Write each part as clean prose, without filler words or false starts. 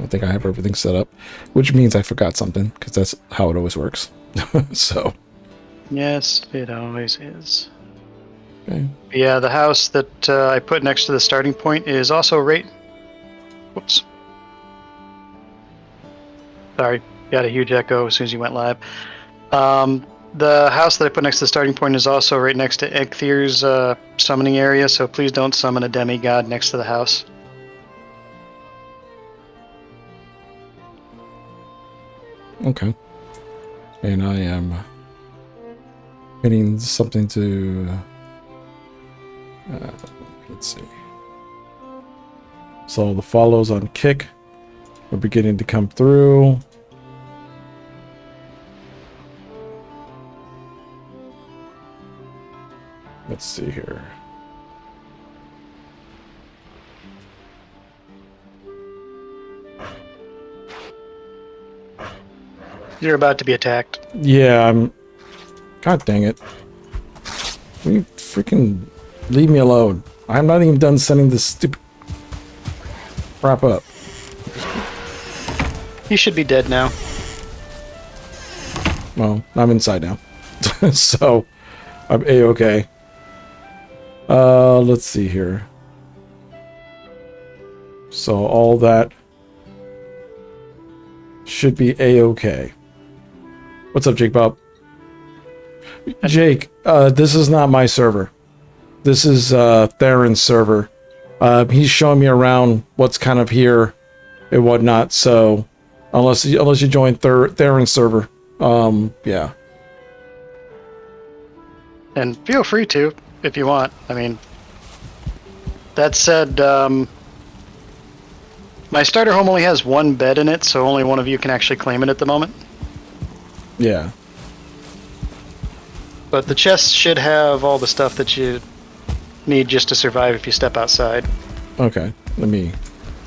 I think I have everything set up, which means I forgot something, because that's how it always works. So. Yes, it always is. Okay. Yeah, the house that I put next to the starting point is also right... Whoops. Sorry, got a huge echo as soon as you went live. The house that I put next to the starting point is also right next to Egthir's summoning area, so please don't summon a demigod next to the house. Okay. And I am getting something to... let's see. So the follows on kick are beginning to come through. Let's see here. You're about to be attacked. Yeah, I'm... God dang it. Will you freaking leave me alone? I'm not even done setting this stupid crap up. You should be dead now. Well, I'm inside now. So, I'm A-okay. Let's see here. So, all that should be A-okay. What's up, Jake Bob? Jake, this is not my server. This is Theron's server. He's showing me around what's kind of here and whatnot. So, unless you join Theron's server, yeah. And feel free to, if you want. I mean, that said, my starter home only has one bed in it, so only one of you can actually claim it at the moment. Yeah. But the chest should have all the stuff that you need just to survive if you step outside. Okay, let me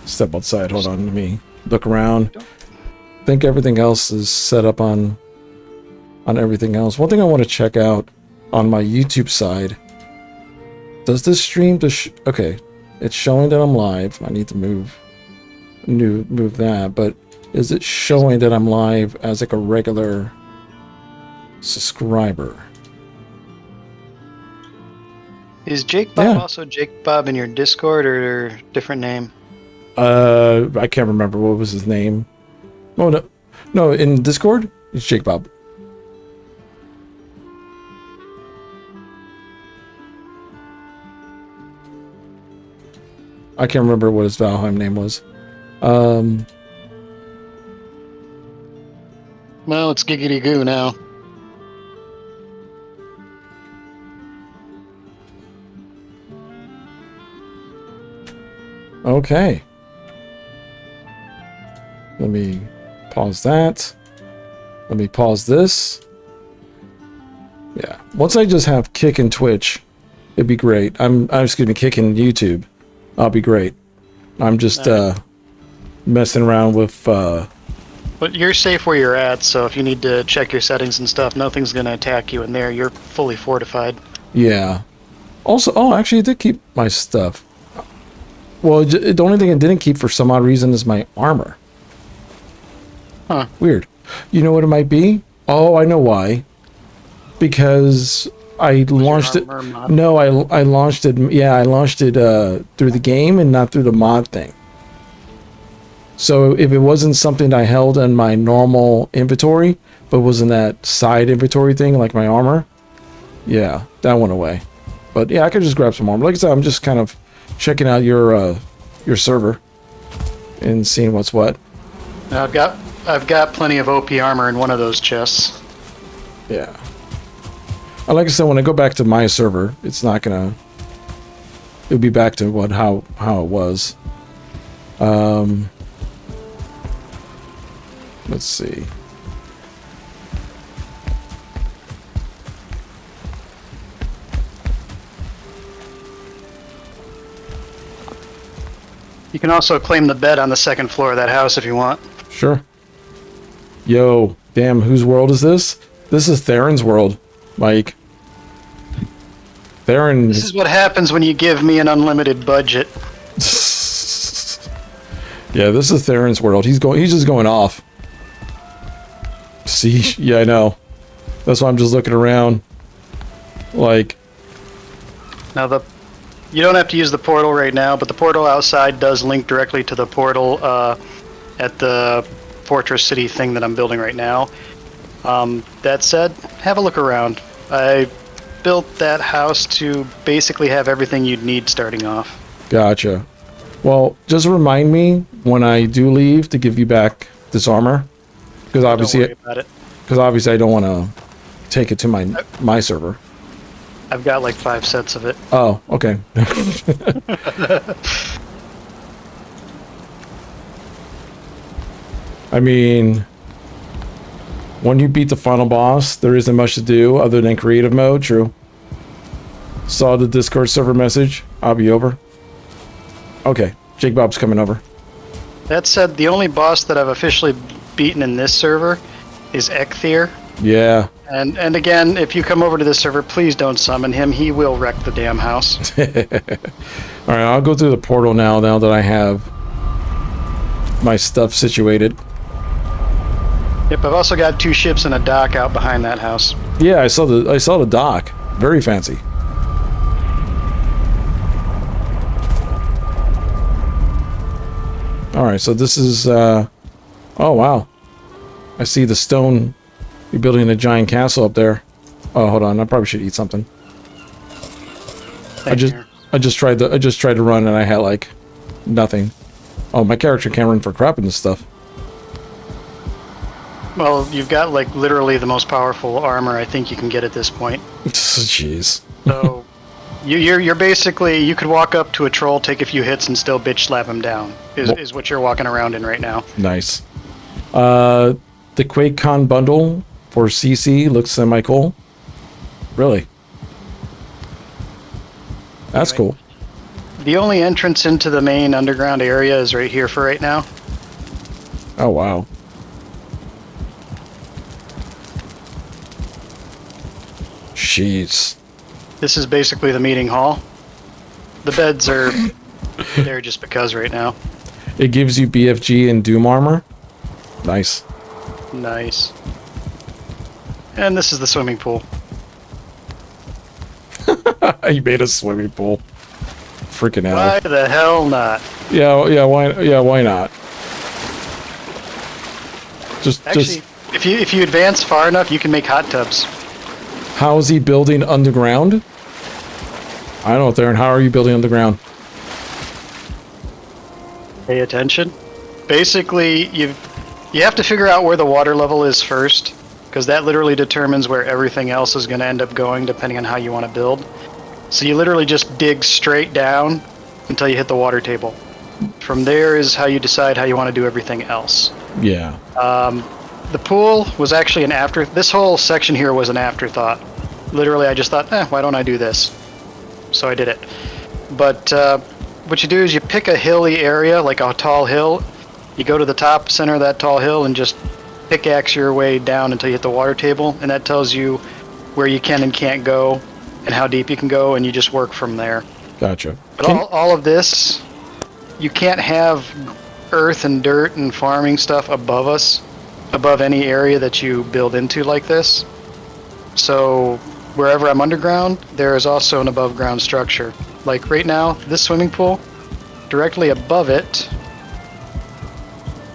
step outside. Hold on, let me look around. I think everything else is set up on everything else. One thing I want to check out on my YouTube side. Does this stream okay, it's showing that I'm live. I need to move that, but is it showing that I'm live as like a regular subscriber? Is Jake Bob also Jake Bob in your Discord or different name? I can't remember what was his name. Oh no, in Discord it's Jake Bob. I can't remember what his Valheim name was. Well, it's Giggity Goo now. Okay. Let me pause that. Let me pause this. Yeah. Once I just have Kick and Twitch, it'd be great. Excuse me, Kick and YouTube. I'll be great. I'm just messing around with But you're safe where you're at, so if you need to check your settings and stuff, nothing's gonna attack you in there. You're fully fortified. Yeah. Also, oh, actually, it did keep my stuff. Well, the only thing it didn't keep for some odd reason is my armor. Huh. Weird. You know what it might be? Oh, I know why. Because I launched it. No, I launched it. Yeah, I launched it through the game and not through the mod thing. So if it wasn't something I held in my normal inventory, but was in that side inventory thing, like my armor, yeah, that went away. But yeah, I could just grab some armor. Like I said, I'm just kind of checking out your server and seeing what's what. I've got plenty of OP armor in one of those chests. Yeah. Like I said, when I go back to my server, it's not gonna. It'll be back to how it was. Let's see. You can also claim the bed on the second floor of that house if you want. Sure. Yo, damn, whose world is this? This is Theron's world, Mike. Theron. This is what happens when you give me an unlimited budget. Yeah, this is Theron's world. He's just going off. See? Yeah, I know. That's why I'm just looking around. Like... Now you don't have to use the portal right now, but the portal outside does link directly to the portal at the Fortress City thing that I'm building right now. That said, have a look around. I built that house to basically have everything you'd need starting off. Gotcha. Well, just remind me when I do leave to give you back this armor, because obviously, Don't worry about it. I don't want to take it to my server. I've got like 5 sets of it. Oh, okay. I mean, when you beat the final boss, there isn't much to do other than creative mode. True. Saw the Discord server message. I'll be over. Okay, Jake Bob's coming over. That said, the only boss that I've officially beaten in this server is Ekthir. Yeah. And again, if you come over to this server, please don't summon him. He will wreck the damn house. Alright, I'll go through the portal now that I have my stuff situated. Yep, I've also got 2 ships and a dock out behind that house. Yeah, I saw the dock. Very fancy. Alright, so this is oh wow. I see the stone. You're building a giant castle up there. Oh, hold on. I probably should eat something. I just tried to run and I had like nothing. Oh, my character can't run for crap in this stuff. Well, you've got like literally the most powerful armor I think you can get at this point. Jeez. So you're basically, you could walk up to a troll, take a few hits, and still bitch slap him down. Is what you're walking around in right now. Nice. The QuakeCon bundle for CC looks semi-cool. Really? That's Anyway, cool. The only entrance into the main underground area is right here for right now. Oh, wow. Jeez. This is basically the meeting hall. The beds are there just because right now. It gives you BFG and Doom armor. Nice. Nice. And this is the swimming pool. You made a swimming pool. Freaking hell. Why the hell not? Yeah, why not? Actually, if you advance far enough, you can make hot tubs. How is he building underground? I don't know, Theron. How are you building underground? Pay attention. Basically, you have to figure out where the water level is first, because that literally determines where everything else is going to end up going, depending on how you want to build. So you literally just dig straight down until you hit the water table. From there is how you decide how you want to do everything else. Yeah. The pool was actually this whole section here was an afterthought. Literally, I just thought, why don't I do this? So I did it. But what you do is you pick a hilly area, like a tall hill. You go to the top center of that tall hill and just pickaxe your way down until you hit the water table, and that tells you where you can and can't go and how deep you can go, and you just work from there. Gotcha. But all of this, you can't have earth and dirt and farming stuff above any area that you build into like this. So wherever I'm underground, there is also an above ground structure. Like right now, this swimming pool, directly above it.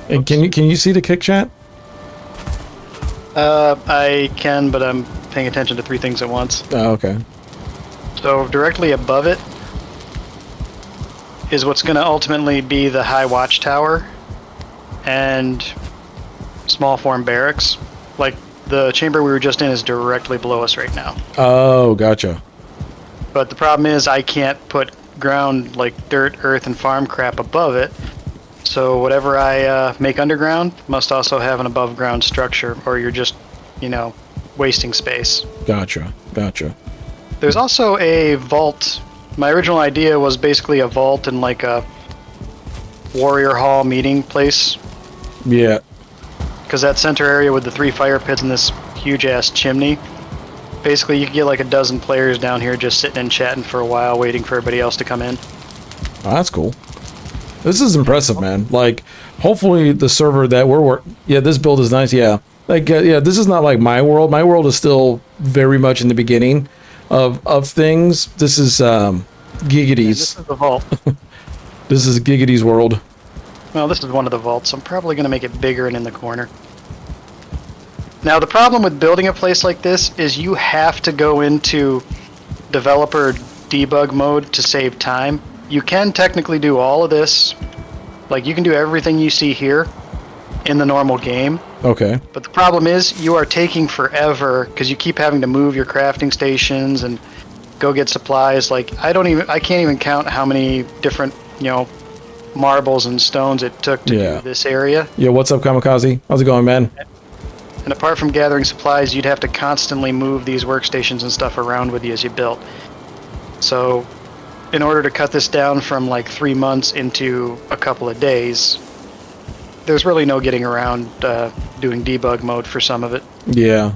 And can you see the kick chat? I can, but I'm paying attention to 3 things at once. Oh, okay. So directly above it is what's going to ultimately be the high watchtower and small form barracks. Like the chamber we were just in is directly below us right now. Oh, gotcha. But the problem is I can't put ground like dirt, earth, and farm crap above it. So whatever I make underground must also have an above ground structure, or you're just, wasting space. Gotcha. There's also a vault. My original idea was basically a vault in like a warrior hall meeting place. Yeah. Because that center area with the 3 fire pits and this huge ass chimney, basically you could get like a dozen players down here just sitting and chatting for a while, waiting for everybody else to come in. Oh, that's cool. This is impressive, man. Like, hopefully the server that yeah, this build is nice. Yeah, like yeah, this is not like my world. My world is still very much in the beginning of things. This is Giggity's. This is the vault. This is Giggity's world. Well, this is one of the vaults. I'm probably going to make it bigger and in the corner. Now, the problem with building a place like this is you have to go into developer debug mode to save time. You can technically do all of this. Like, you can do everything you see here in the normal game. Okay. But the problem is you are taking forever because you keep having to move your crafting stations and go get supplies. Like, I can't even count how many different, marbles and stones it took to do this area. Yeah, what's up, Kamikaze? How's it going, man? And apart from gathering supplies, you'd have to constantly move these workstations and stuff around with you as you built. So, in order to cut this down from like 3 months into a couple of days, there's really no getting around doing debug mode for some of it. Yeah.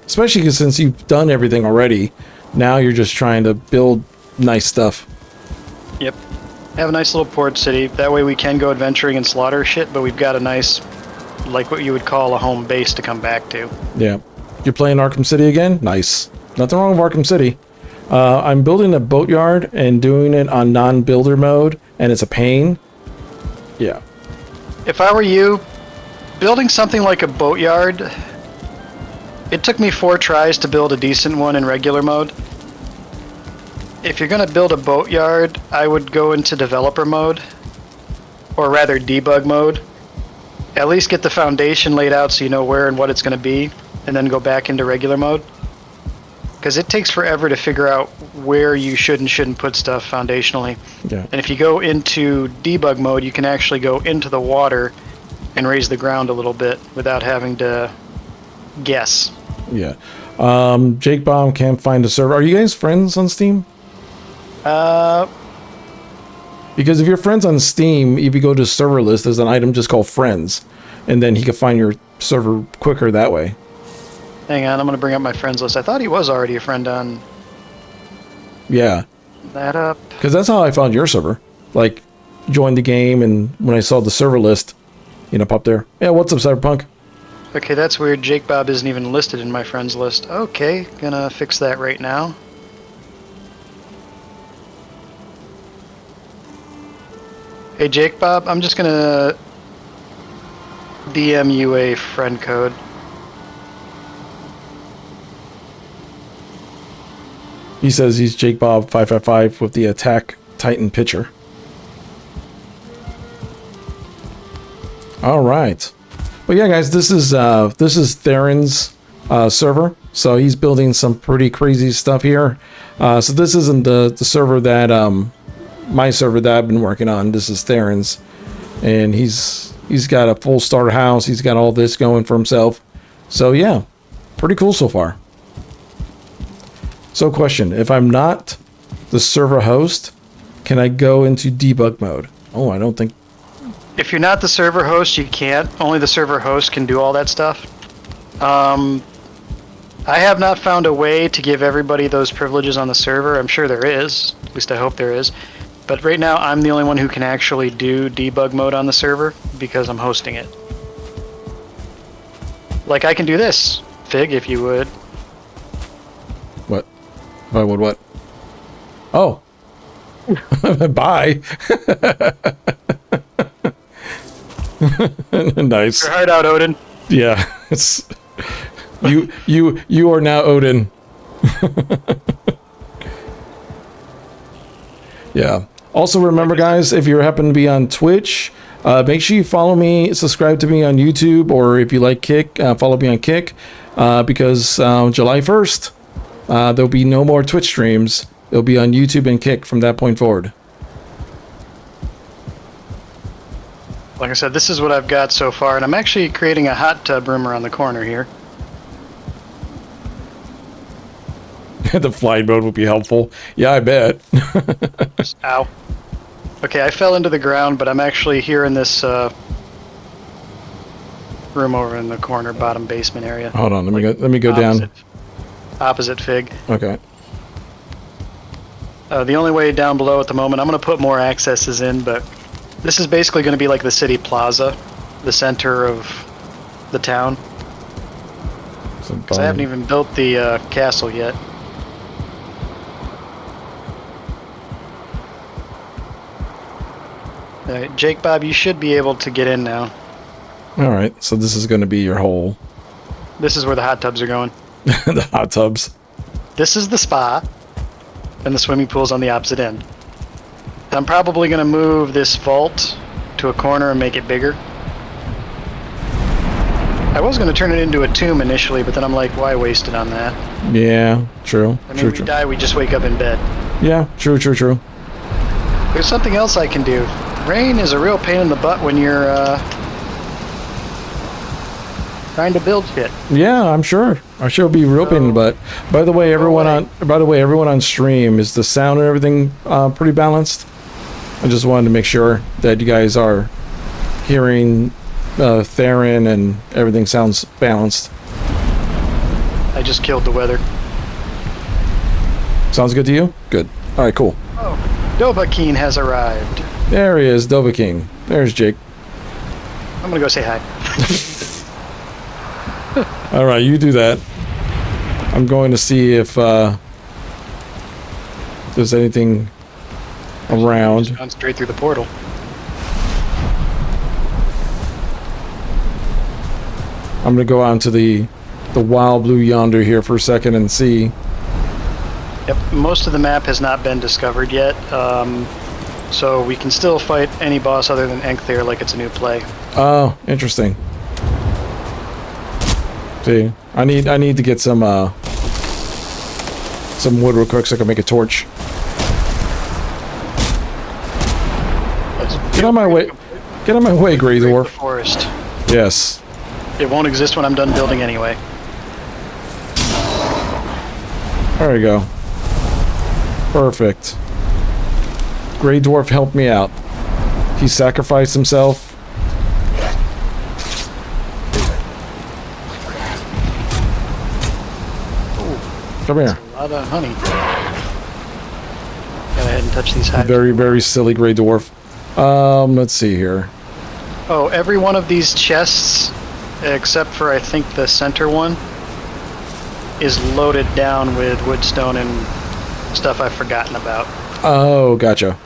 Especially since you've done everything already. Now you're just trying to build nice stuff. Yep. Have a nice little port city. That way we can go adventuring and slaughter shit, but we've got a nice, like what you would call a home base to come back to. Yeah. You're playing Arkham City again? Nice. Nothing wrong with Arkham City. I'm building a boatyard and doing it on non-builder mode, and it's a pain. Yeah. If I were you, building something like a boatyard, it took me 4 tries to build a decent one in regular mode. If you're going to build a boatyard, I would go into developer mode, or rather debug mode. At least get the foundation laid out so you know where and what it's going to be, and then go back into regular mode. Because it takes forever to figure out where you should and shouldn't put stuff foundationally. Yeah. And if you go into debug mode, you can actually go into the water and raise the ground a little bit without having to guess. Yeah. Jake Bomb can't find a server. Are you guys friends on Steam? Because if you're friends on Steam, if you go to server list, there's an item just called friends. And then he can find your server quicker that way. Hang on, I'm going to bring up my friends list. I thought he was already a friend on... Yeah. That up. Because that's how I found your server. Like, joined the game, and when I saw the server list, popped there. Yeah, what's up, Cyberpunk? Okay, that's weird. Jake Bob isn't even listed in my friends list. Okay, gonna fix that right now. Hey, Jake Bob, I'm just gonna DM you a friend code. He says he's Jake Bob 555 with the Attack Titan picture. All right. But yeah, guys, this is Theron's server. So he's building some pretty crazy stuff here. So this isn't the server that my server that I've been working on. This is Theron's, and he's got a full starter house. He's got all this going for himself. So yeah, pretty cool so far. So question, if I'm not the server host, can I go into debug mode? Oh, I don't think... If you're not the server host, you can't. Only the server host can do all that stuff. I have not found a way to give everybody those privileges on the server. I'm sure there is. At least I hope there is. But right now, I'm the only one who can actually do debug mode on the server because I'm hosting it. Like, I can do this, Fig, if you would. What? If I would what? Oh. Bye. Nice. Your heart out, Odin. Yeah. It's you are now Odin. Yeah. Also remember, guys, if you happen to be on Twitch, make sure you follow me, subscribe to me on YouTube, or if you like Kick, follow me on Kick, because July 1st, there'll be no more Twitch streams. It'll be on YouTube and Kick from that point forward. Like I said, this is what I've got so far, and I'm actually creating a hot tub room around the corner here. The flying mode would be helpful. Yeah, I bet. Ow. Okay, I fell into the ground, but I'm actually here in this room over in the corner, bottom basement area. Hold on, let me go down. Opposite Fig. Okay. The only way down below at the moment, I'm going to put more accesses in, but This is basically going to be like the city plaza, the center of the town. Because I haven't even built the castle yet. Alright, Jake Bob, you should be able to get in now. Alright, so this is going to be your hole. This is where the hot tubs are going. The hot tubs. This is the spa, and the swimming pool's on the opposite end. I'm probably going to move this vault to a corner and make it bigger. I was going to turn it into a tomb initially, but then I'm like, why waste it on that? Yeah, true. I mean, we die, we just wake up in bed. Yeah, true. There's something else I can do. Rain is a real pain in the butt when you're trying to build shit. Yeah, I'm sure. I'm sure it'll be real pain in the butt. By the way, everyone on stream, is the sound and everything pretty balanced? I just wanted to make sure that you guys are hearing Theron and everything sounds balanced. I just killed the weather. Sounds good to you? Good. All right, cool. Oh, Dovahkiin has arrived. There he is, Dovahkiin. There's Jake. I'm gonna go say hi. All right, you do that. I'm going to see if there's anything around. Just gone straight through the portal. I'm gonna go out to the wild blue yonder here for a second and see. Yep, most of the map has not been discovered yet, so we can still fight any boss other than Enkthir like it's a new play. Oh, interesting. See, I need to get some wood real quick so I can make a torch. Get on my way! Get on my way, Grey Dwarf. Forest. Yes. It won't exist when I'm done building anyway. There we go. Perfect. Grey Dwarf helped me out. He sacrificed himself. Ooh, come here. A lot of honey. Go ahead and touch these hives. Very, very silly Grey Dwarf. Let's see here. Oh, every one of these chests, except for I think the center one, is loaded down with woodstone and stuff I've forgotten about. Oh, gotcha.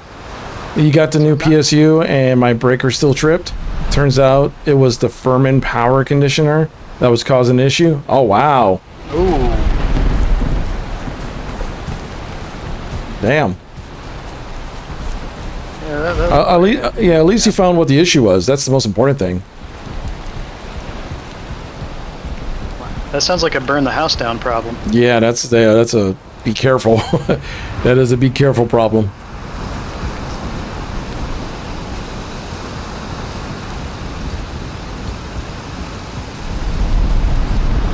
You got the new PSU and my breaker still tripped. Turns out it was the Furman power conditioner that was causing the issue. Oh, wow. Ooh. Damn. Yeah, at least you found what the issue was. That's the most important thing. that sounds like a burn the house down problem. Yeah, that's a be careful. That is a be careful problem.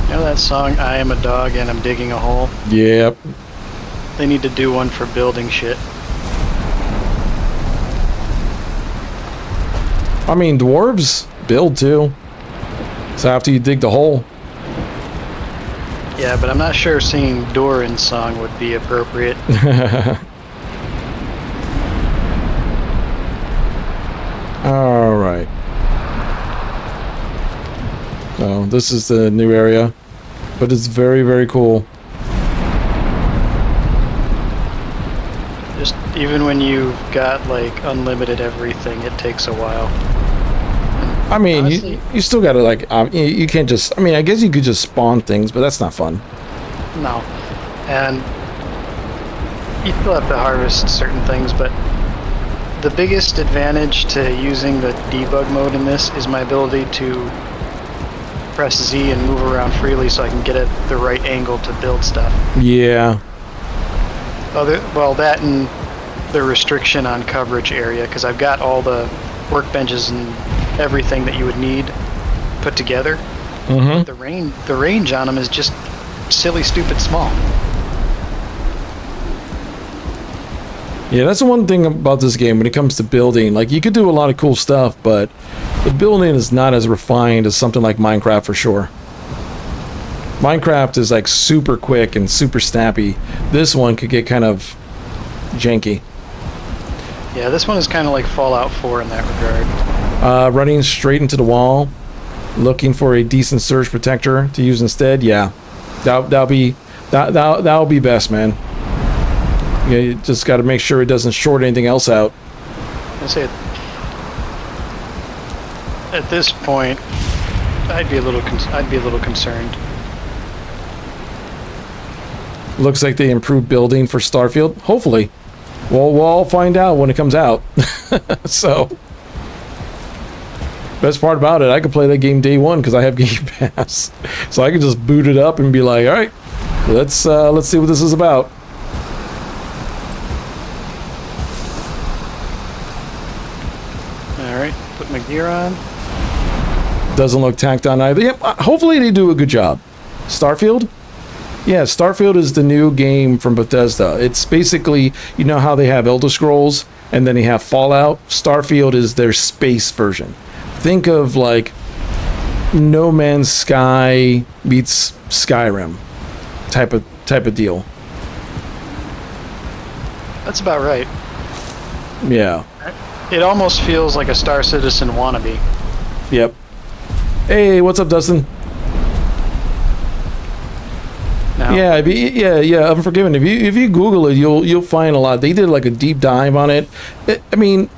You know that song, I Am a Dog and I'm Digging a Hole? Yep. They need to do one for building shit. I mean, dwarves build too. So after you dig the hole. Yeah, but I'm not sure singing Doran's song would be appropriate. All right. So this is the new area, but it's very, very cool. Just even when you've got like unlimited everything, it takes a while. I mean, Honestly, you still gotta like, you can't just, I mean, I guess you could just spawn things, but that's not fun. no. And you still have to harvest certain things, but the biggest advantage to using the debug mode in this is my ability to press Z and move around freely so I can get at the right angle to build stuff. Yeah. Well, that and the restriction on coverage area, because I've got all the workbenches and everything that you would need put together. Mm-hmm. The range on them is just silly, stupid small. Yeah, that's the one thing about this game when it comes to building. Like, you could do a lot of cool stuff, but the building is not as refined as something like Minecraft for sure. Minecraft is like super quick and super snappy. This one could get kind of janky. Yeah, this one is kind of like Fallout 4 in that regard. Running straight into the wall, looking for a decent surge protector to use instead. Yeah, that'll be best, man. You just got to make sure it doesn't short anything else out. I say at this point, I'd be a little concerned. Looks like they improved building for Starfield. Hopefully, we'll all find out when it comes out. So, best part about it, I could play that game day one because I have Game Pass, so I can just boot it up and be like, all right, let's see what this is about. All right, put my gear on. Doesn't look tacked on either. Yep, hopefully they do a good job. Starfield? Yeah, Starfield is the new game from Bethesda. It's basically, you know how they have Elder Scrolls and then they have Fallout? Starfield is their space version. Think of like No Man's Sky meets Skyrim type of deal. That's about right. Yeah. It almost feels like a Star Citizen wannabe. Yep. Hey, what's up, Dustin? No. Yeah. Unforgiven. If you Google it, you'll find a lot. They did like a deep dive on it. I mean,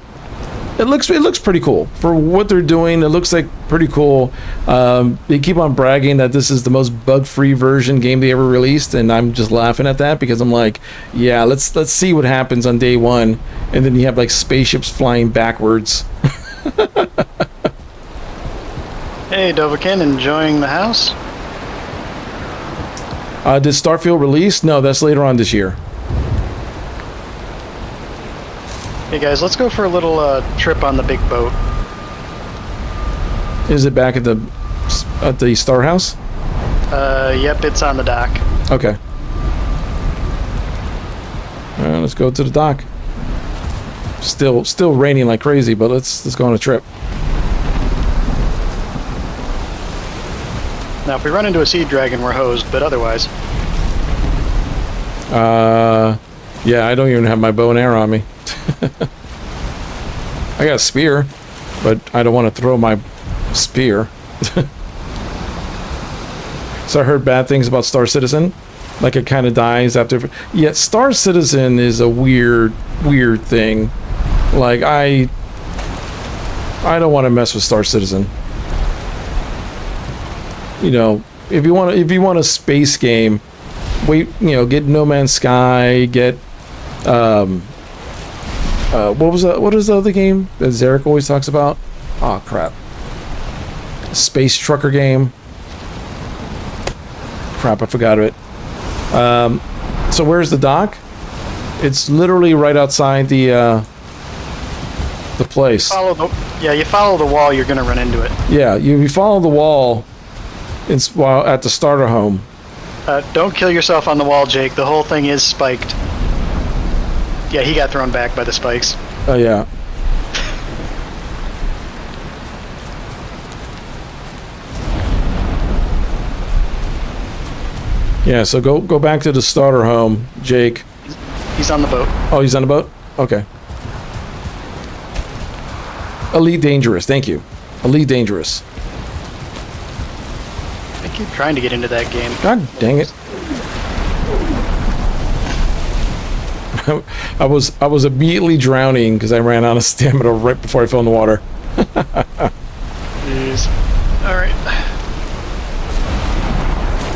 it looks pretty cool for what they're doing. It looks like pretty cool. They keep on bragging that this is the most bug-free version game they ever released, and I'm just laughing at that because I'm like, yeah, let's see what happens on day one, and then you have like spaceships flying backwards. Hey, Dovahkiin, enjoying the house? Did Starfield release? No, that's later on this year. Hey guys, let's go for a little trip on the big boat. Is it back at the Star House? Yep, it's on the dock. Okay. All right, let's go to the dock. Still raining like crazy, but let's go on a trip. Now, if we run into a sea dragon, we're hosed, but otherwise. Yeah, I don't even have my bow and arrow on me. I got a spear, but I don't want to throw my spear. So I heard bad things about Star Citizen. Like it kind of dies after. Yeah, Star Citizen is a weird thing. Like I don't want to mess with Star Citizen. You know, if you want a space game, wait. You know, get No Man's Sky. Get what is the other game that Zarek always talks about? Oh crap. Space trucker game. Crap, I forgot it. So where's the dock? It's literally right outside the place. You follow the wall, you're gonna run into it. Yeah, you follow the wall. It's at the starter home. Don't kill yourself on the wall, Jake. The whole thing is spiked. Yeah, he got thrown back by the spikes. Oh yeah. Yeah, so go back to the starter home, Jake. He's on the boat. Oh, he's on the boat? Okay. Elite Dangerous, thank you. Elite Dangerous. I keep trying to get into that game. God dang it. I was immediately drowning because I ran out of stamina right before I fell in the water. Jeez. Alright.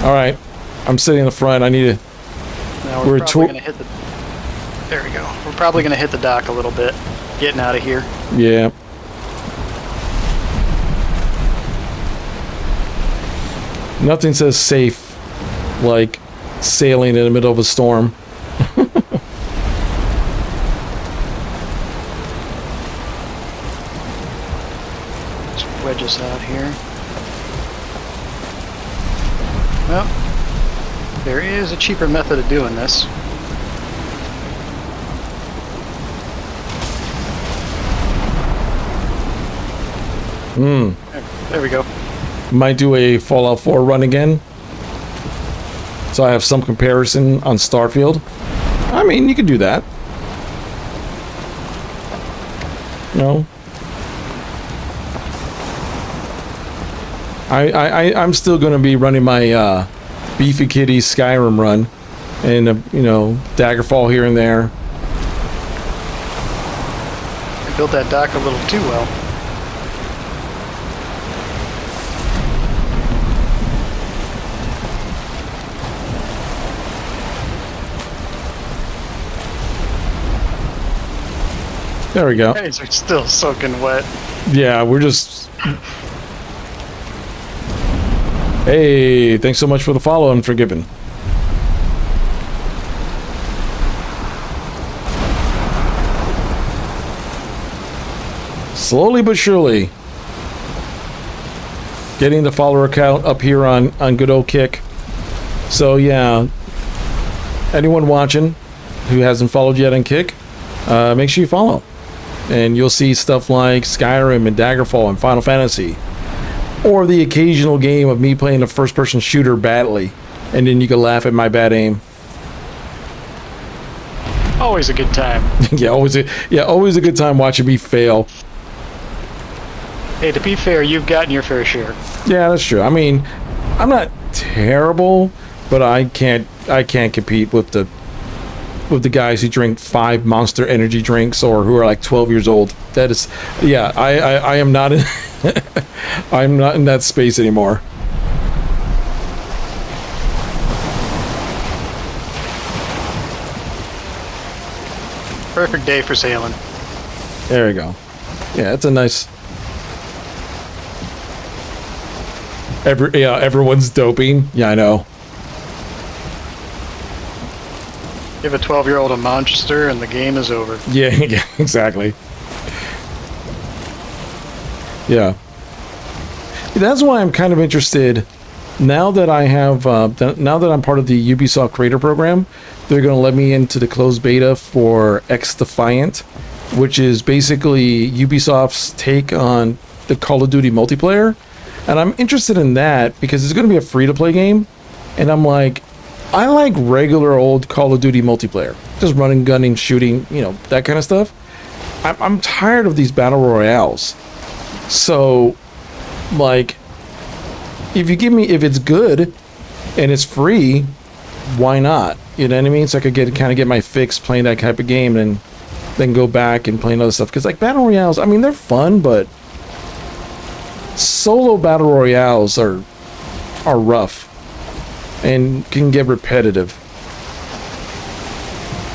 Alright. I'm sitting in the front. I need to. Now we're probably gonna hit the. There we go. We're probably gonna hit the dock a little bit. Getting out of here. Yeah. Nothing says safe like sailing in the middle of a storm. Let's wedge us out here. Well, there is a cheaper method of doing this. There we go. Might do a Fallout 4 run again. So I have some comparison on Starfield. I mean, you could do that. No. I'm still going to be running my Beefy Kitty Skyrim run, and you know, Daggerfall here and there. I built that dock a little too well. There we go. Guys are still soaking wet. Yeah, we're just... Hey, thanks so much for the follow and forgiving. Slowly but surely. Getting the follower count up here on good old Kick. So yeah, anyone watching who hasn't followed yet on Kick, make sure you follow. And you'll see stuff like Skyrim and Daggerfall and Final Fantasy. Or the occasional game of me playing a first-person shooter badly. And then you can laugh at my bad aim. Always a good time. Yeah, always a good time watching me fail. Hey, to be fair, you've gotten your fair share. Yeah, that's true. I mean, I'm not terrible, but I can't compete with the guys who drink 5 Monster energy drinks or who are like 12 years old. That is, yeah, I am not in I'm not in that space anymore. Perfect day for sailing. There we go. Yeah, it's a nice... everyone's doping. Yeah, I know. Give a 12-year-old a monster and the game is over. Yeah, yeah, exactly. Yeah. That's why I'm kind of interested, now that I have, now that I'm part of the Ubisoft Creator Program, they're going to let me into the closed beta for X Defiant, which is basically Ubisoft's take on the Call of Duty multiplayer. And I'm interested in that because it's going to be a free-to-play game. And I'm like, I like regular old Call of Duty multiplayer. Just running, gunning, shooting, you know, that kind of stuff. I'm tired of these battle royales. So, like, if it's good and it's free, why not? You know what I mean? So I could kind of get my fix playing that type of game and then go back and play other stuff. Because, like, battle royales, I mean, they're fun, but solo battle royales are rough and can get repetitive.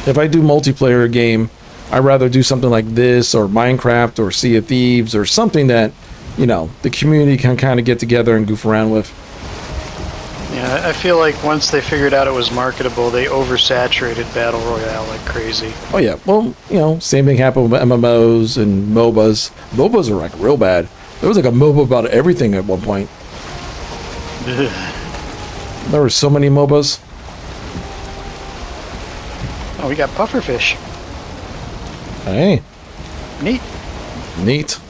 If I do multiplayer game, I'd rather do something like this or Minecraft or Sea of Thieves or something that, you know, the community can kind of get together and goof around with. Yeah, I feel like once they figured out it was marketable, they oversaturated Battle Royale like crazy. Oh yeah, well, you know, same thing happened with MMOs and MOBAs. MOBAs are like real bad. There was like a MOBA about everything at one point. There were so many MOBAs. Oh, we got pufferfish. Hey. Neat. Neat.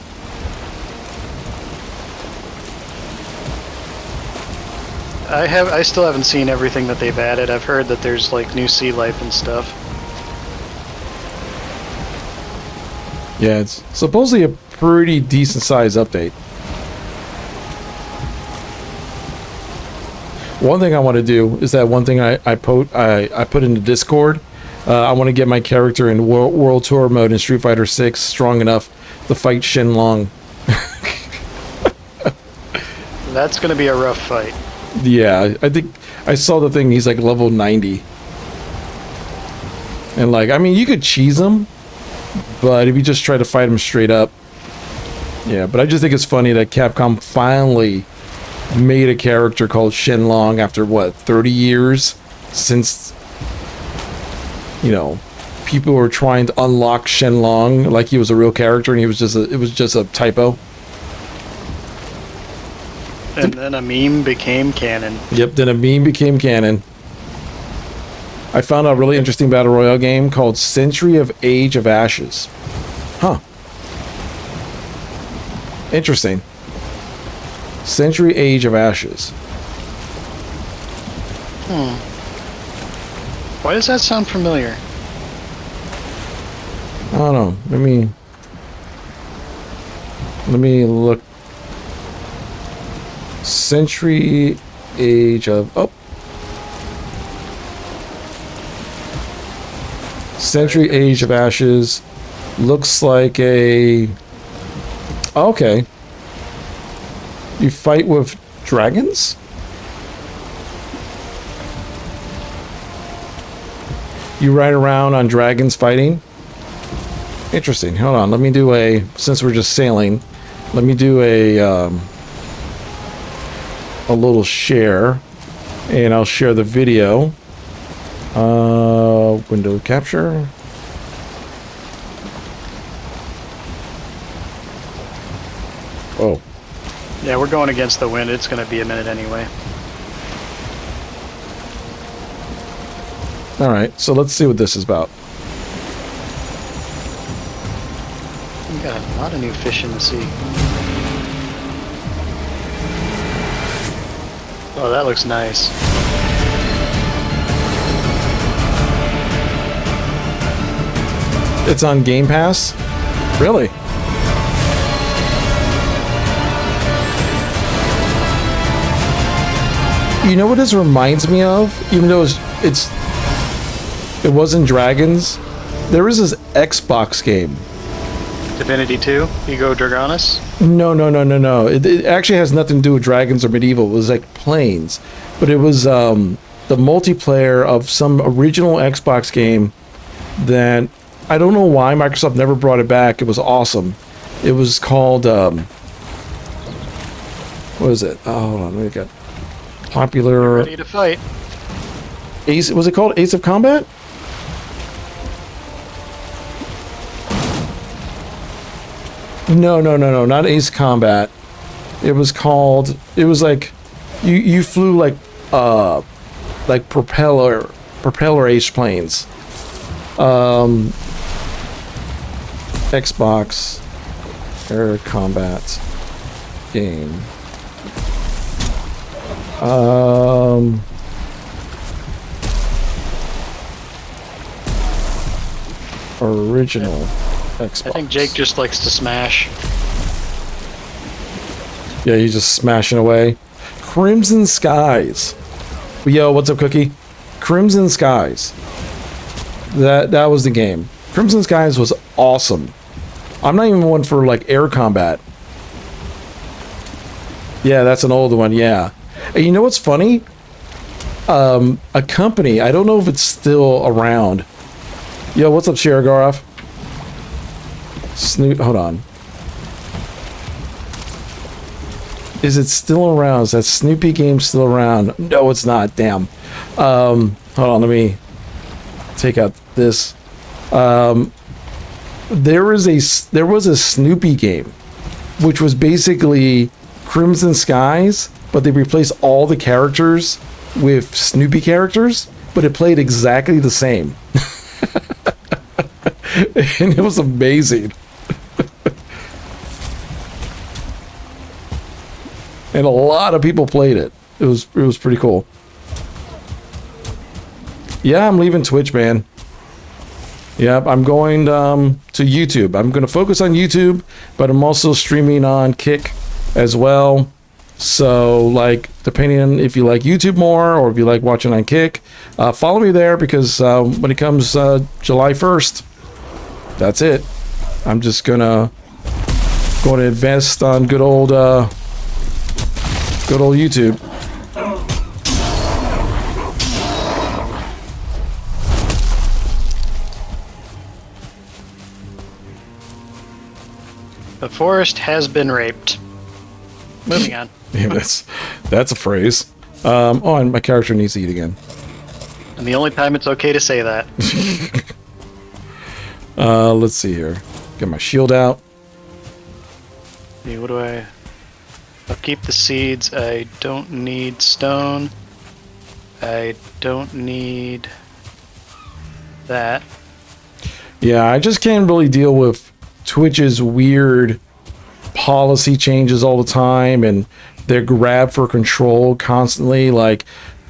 I still haven't seen everything that they've added. I've heard that there's like new sea life and stuff. Yeah, it's supposedly a pretty decent sized update. One thing I want to do is that one thing I put into Discord. I want to get my character in World Tour mode in Street Fighter 6 strong enough to fight Shenlong. That's gonna be a rough fight. Yeah, I think I saw the thing. He's like level 90, and like, I mean, you could cheese him, but if you just try to fight him straight up, yeah. But I just think it's funny that Capcom finally made a character called Shenlong after what, 30 years since, you know, people were trying to unlock Shenlong like he was a real character and it was just a typo. And then a meme became canon. Yep, then a meme became canon. I found a really interesting battle royale game called Century of Age of Ashes. Huh. Interesting. Century Age of Ashes. Why does that sound familiar? I don't know. Let me look. Century Age of... Oh. Century Age of Ashes. Looks like a... Okay. You fight with dragons? You ride around on dragons fighting? Interesting. Hold on. Let me do a... Since we're just sailing, let me do a little share. And I'll share the video. Window capture. Oh. Yeah, we're going against the wind. It's going to be a minute anyway. Alright, so let's see what this is about. We got a lot of new fish in the sea. Oh, that looks nice. It's on Game Pass? Really? You know what this reminds me of? Even though it wasn't dragons, there is this Xbox game. Divinity 2? Ego Dragonis? No. It actually has nothing to do with dragons or medieval. It was like planes. But it was the multiplayer of some original Xbox game that I don't know why Microsoft never brought it back. It was awesome. It was called what is it? Oh, hold on, let me get popular. Ready to fight. Ace, was it called Ace of Combat? No, not Ace Combat. It was called, it was like you flew like propeller Ace planes. Xbox Air Combat game. Original Xbox. I think Jake just likes to smash. Yeah, he's just smashing away. Crimson Skies. Yo, what's up, Cookie? Crimson Skies. That was the game. Crimson Skies was awesome. I'm not even one for like air combat. Yeah, that's an old one, yeah. And you know what's funny? A company, I don't know if it's still around. Yo, what's up, Sheragaroff? Hold on. Is it still around? Is that Snoopy game still around? No, it's not. Damn. Hold on, let me take out this. There was a Snoopy game, which was basically Crimson Skies, but they replaced all the characters with Snoopy characters, but it played exactly the same. And it was amazing. And a lot of people played it. It was pretty cool. Yeah, I'm leaving Twitch, man. Yep, I'm going to YouTube. I'm going to focus on YouTube, but I'm also streaming on Kick as well. So, like, depending on if you like YouTube more or if you like watching on Kick, follow me there because when it comes July 1st, that's it. I'm just going to invest on good old YouTube. The forest has been raped. Moving on. Yeah, that's a phrase. Oh, and my character needs to eat again. And the only time it's okay to say that. Let's see here. Get my shield out. Yeah, what do I... I'll keep the seeds. I don't need stone. I don't need that. Yeah, I just can't really deal with Twitch's weird policy changes all the time and their grab for control constantly. Like,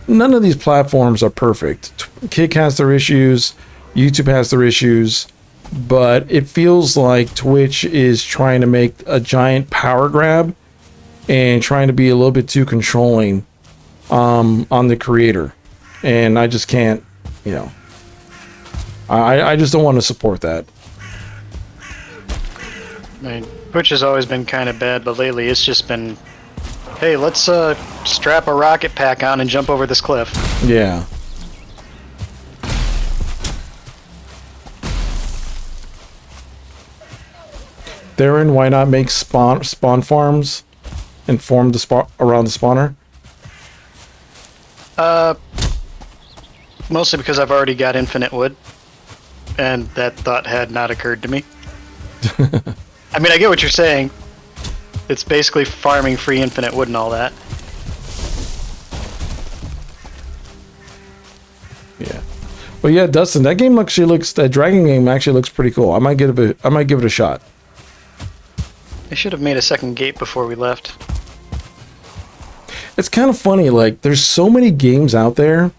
none of these platforms are perfect. Kick has their issues. YouTube has their issues. but it feels like Twitch is trying to make a giant power grab and trying to be a little bit too controlling on the creator. And I just can't, you know, I just don't want to support that. I mean, Twitch has always been kind of bad, but lately it's just been, hey, let's strap a rocket pack on and jump over this cliff. Yeah. Darren, why not make spawn farms and form the around the spawner? Mostly because I've already got infinite wood, and that thought had not occurred to me. I mean, I get what you're saying. It's basically farming free infinite wood and all that. Yeah. But yeah, Dustin, that game that dragon game actually looks pretty cool. I might give it a shot. They should have made a second gate before we left. It's kind of funny, like, there's so many games out there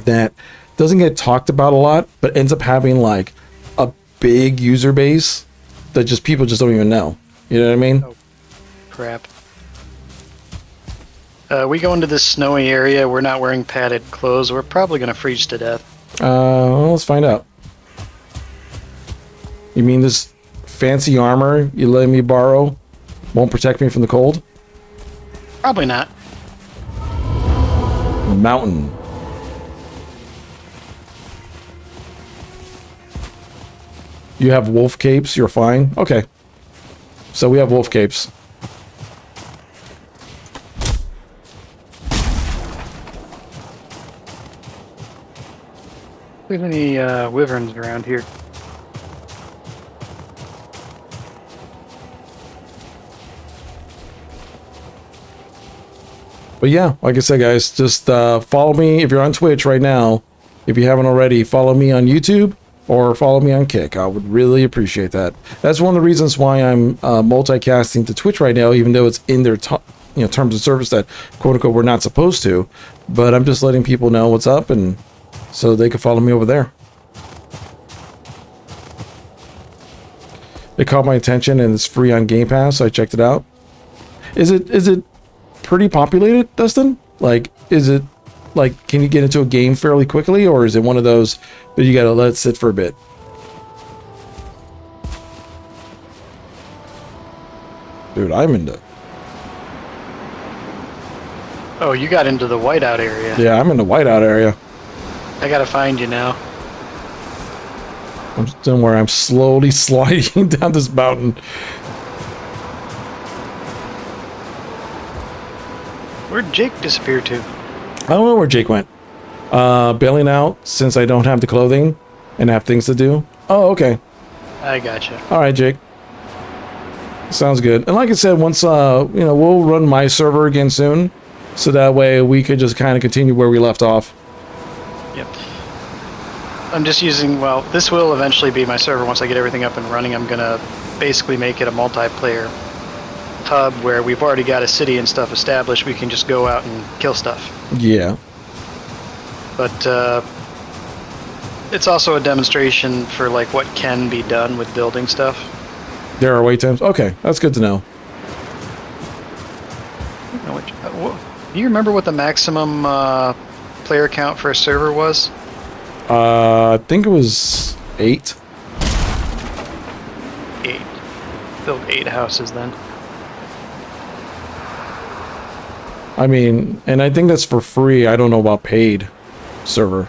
that doesn't get talked about a lot, but ends up having, like, a big user base that just people just don't even know. You know what I mean? Oh, crap. We go into this snowy area. We're not wearing padded clothes. We're probably going to freeze to death. Well, let's find out. You mean this fancy armor you let me borrow won't protect me from the cold? Probably not. Mountain. You have wolf capes, you're fine? Okay. So we have wolf capes. There's any wyverns around here? But yeah, like I said, guys, just follow me if you're on Twitch right now. If you haven't already, follow me on YouTube or follow me on Kick. I would really appreciate that. That's one of the reasons why I'm multicasting to Twitch right now, even though it's in their terms of service that quote unquote we're not supposed to. But I'm just letting people know what's up, and so they can follow me over there. It caught my attention, and it's free on Game Pass. So I checked it out. Is it pretty populated, Dustin? Like, is it like, can you get into a game fairly quickly, or is it one of those that you gotta let it sit for a bit? Dude, I'm into. Oh, you got into the whiteout area. Yeah, I'm in the whiteout area. I gotta find you now. I'm still where I'm slowly sliding down this mountain. Where'd Jake disappear to? I don't know where Jake went. Bailing out since I don't have the clothing and have things to do. Oh, okay. I gotcha. All right, Jake. Sounds good. And like I said, once we'll run my server again soon, so that way we could just kind of continue where we left off. Yep. I'm just using, well, this will eventually be my server once I get everything up and running. I'm gonna basically make it a multiplayer hub where we've already got a city and stuff established. We can just go out and kill stuff. Yeah. But it's also a demonstration for like what can be done with building stuff. There are wait times. Okay, that's good to know. Do you remember what the maximum player count for a server was? I think it was 8. 8. Build 8 houses then. I mean, and I think that's for free. I don't know about paid server.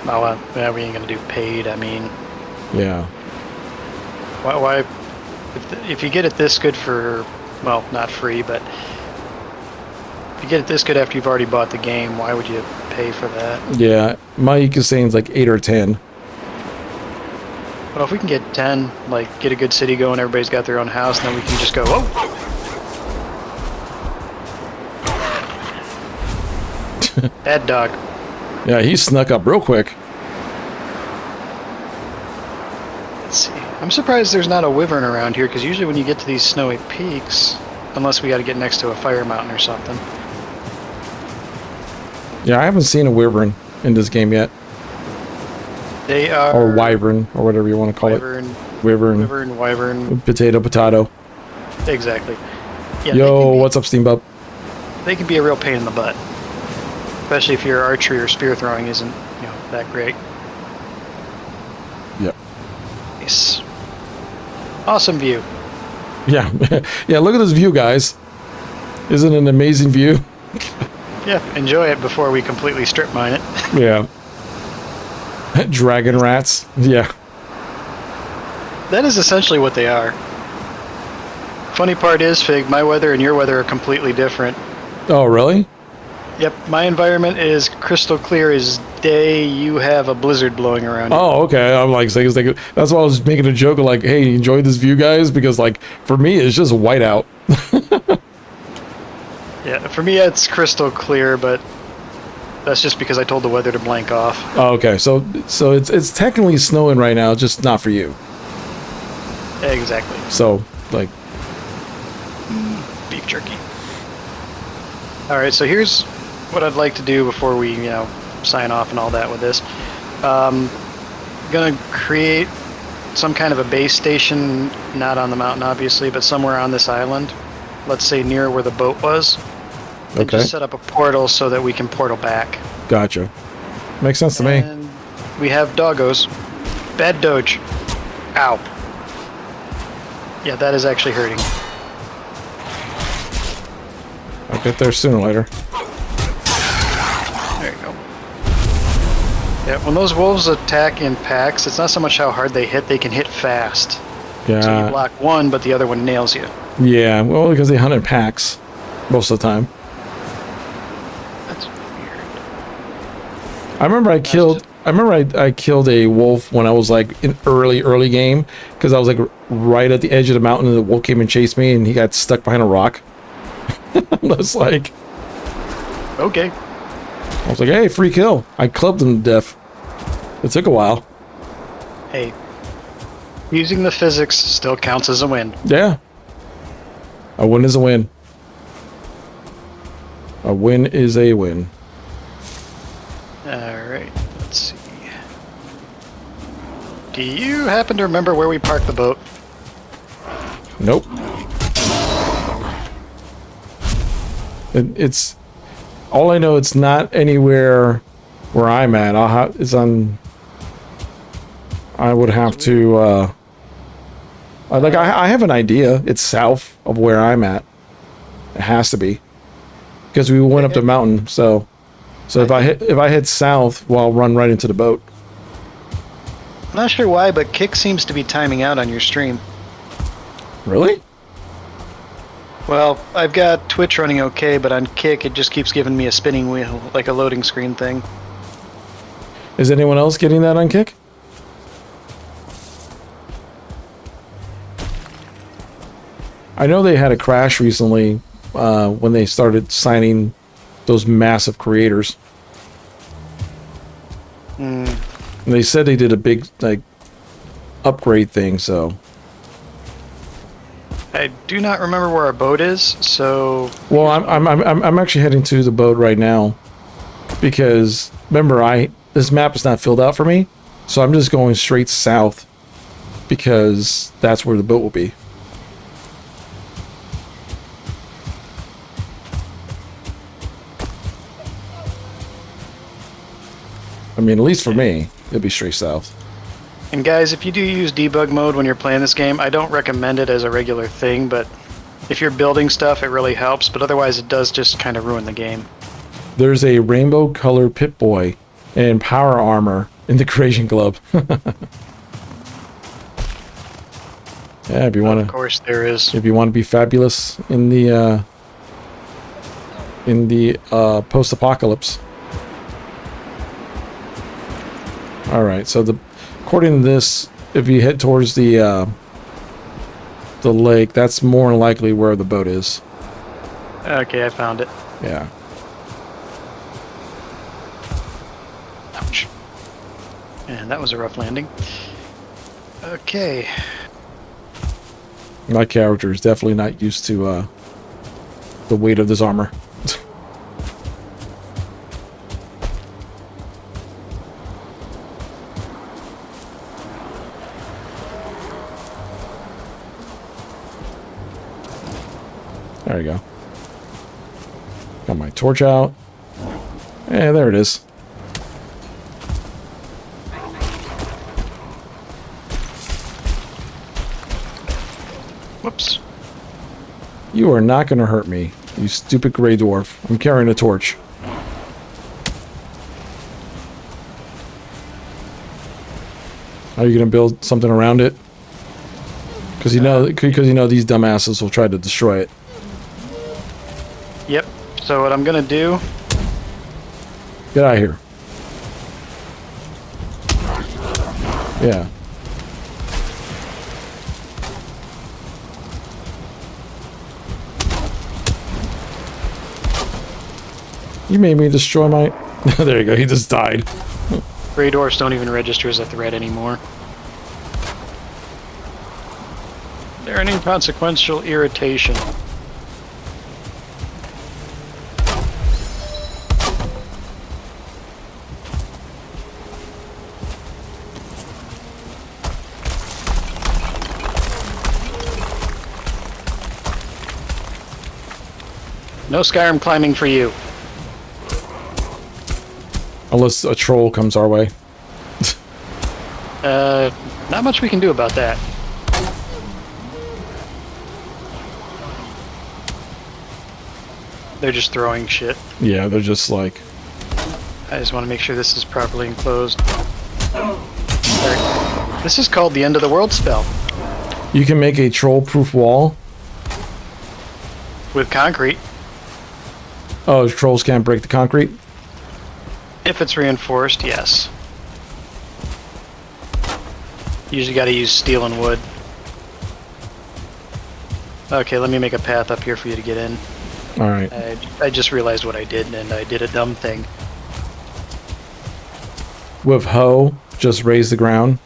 Oh, yeah, we ain't gonna do paid. I mean, yeah. Why? If you get it this good for, well, not free, but if you get it this good after you've already bought the game, why would you pay for that? Yeah, Mike is saying it's like 8 or 10. But if we can get 10, like get a good city going, everybody's got their own house, and then we can just go, whoa! Bad dog. Yeah, he snuck up real quick. Let's see. I'm surprised there's not a wyvern around here, because usually when you get to these snowy peaks, unless we got to get next to a fire mountain or something. Yeah, I haven't seen a wyvern in this game yet. They are... Or wyvern, or whatever you want to call wyvern, it. Wyvern. wyvern. Potato. Exactly. Yeah, Yo, what's up, Steambub? They can be a real pain in the butt. Especially if your archery or spear throwing isn't, that great. Yep. Nice. Awesome view. Yeah. Yeah, look at this view, guys. Isn't it an amazing view? Yeah, enjoy it before we completely strip mine it. Yeah. Dragon rats. Yeah. That is essentially what they are. Funny part is, Fig, my weather and your weather are completely different. Oh, really? Yep, my environment is crystal clear as day. You have a blizzard blowing around you. Oh, okay. I'm like, that's why I was making a joke of like, hey, enjoy this view, guys, because like for me, it's just whiteout. Yeah, for me it's crystal clear, but that's just because I told the weather to blank off. Oh, okay. So it's technically snowing right now, just not for you. Exactly. So like beef jerky. All right, so here's what I'd like to do before we, sign off and all that with this. Gonna create some kind of a base station, not on the mountain obviously, but somewhere on this island. Let's say near where the boat was. And okay. just set up a portal so that we can portal back. Gotcha. Makes sense to me. And we have doggos. Bad doge. Ow. Yeah, that is actually hurting. I'll get there sooner or later. There you go. Yeah, when those wolves attack in packs, it's not so much how hard they hit, they can hit fast. Yeah. So you block one, but the other one nails you. Yeah, well, because they hunt in packs most of the time. That's weird. I remember I killed a wolf when I was like in early game because I was like right at the edge of the mountain and the wolf came and chased me and he got stuck behind a rock. I was like, okay. I was like, hey, free kill. I clubbed him to death. It took a while. Hey, using the physics still counts as a win. Yeah. A win is a win. A win is a win. Alright, let's see. Do you happen to remember where we parked the boat? Nope. It's all I know. It's not anywhere where I'm at. I would have to. I have an idea. It's south of where I'm at. It has to be because we went up the mountain. So if I head south, well, I'll run right into the boat. I'm not sure why, but Kick seems to be timing out on your stream. Really? Well, I've got Twitch running okay, but on Kick it just keeps giving me a spinning wheel, like a loading screen thing. Is anyone else getting that on Kick? I know they had a crash recently when they started signing those massive creators. And they said they did a big upgrade thing, so. I do not remember where our boat is, so. Well, I'm actually heading to the boat right now because remember this map is not filled out for me, so I'm just going straight south because that's where the boat will be. I mean, at least for me, it'll be straight south. And guys, if you do use debug mode when you're playing this game, I don't recommend it as a regular thing, but if you're building stuff, it really helps, but otherwise it does just kind of ruin the game. There's a rainbow colored Pip-Boy and power armor in the Creation Club. Yeah, if you want to. Of course there is. If you want to be fabulous in the post-apocalypse. All right, so according to this, if you head towards the lake, that's more than likely where the boat is. Okay, I found it. Yeah. Ouch. And that was a rough landing. Okay. My character is definitely not used to the weight of this armor. There you go. Got my torch out. Yeah, there it is. Whoops. You are not going to hurt me, you stupid gray dwarf. I'm carrying a torch. Are you going to build something around it? Because you know these dumbasses will try to destroy it. Yep. So what I'm gonna do? Get out of here. Yeah. You made me destroy my... There you go, he just died. Gray dwarfs don't even register as a threat anymore. They're an inconsequential irritation. No Skyrim climbing for you. Unless a troll comes our way. Not much we can do about that. They're just throwing shit. Yeah, they're just like... I just want to make sure this is properly enclosed. There. This is called the End of the World spell. You can make a troll-proof wall. With concrete. Oh, trolls can't break the concrete? If it's reinforced, yes. Usually gotta use steel and wood. Okay, let me make a path up here for you to get in. Alright. I just realized what I did, and I did a dumb thing. With hoe, just raise the ground.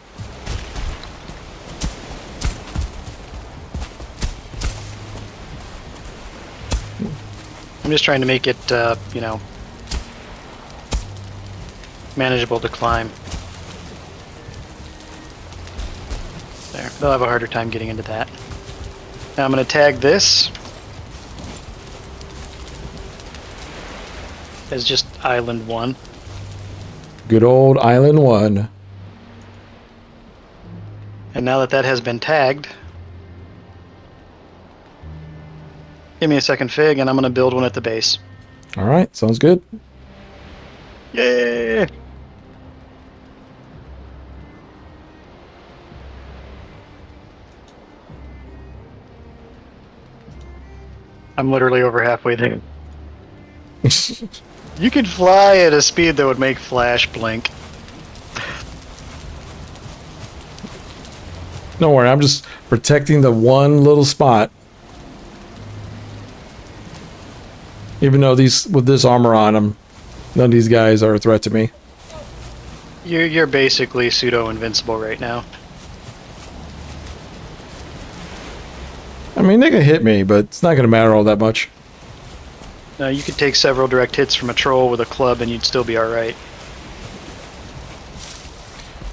I'm just trying to make it, you know, manageable to climb. There, they'll have a harder time getting into that. Now I'm going to tag this as just Island 1. Good old Island 1. And now that that has been tagged, give me a second fig and I'm going to build one at the base. Alright, sounds good. Yay! I'm literally over halfway there. You could fly at a speed that would make Flash blink. Don't worry, I'm just protecting the one little spot. Even though with this armor on them, none of these guys are a threat to me. You're basically pseudo-invincible right now. I mean, they can hit me, but it's not going to matter all that much. Now you could take several direct hits from a troll with a club and you'd still be alright.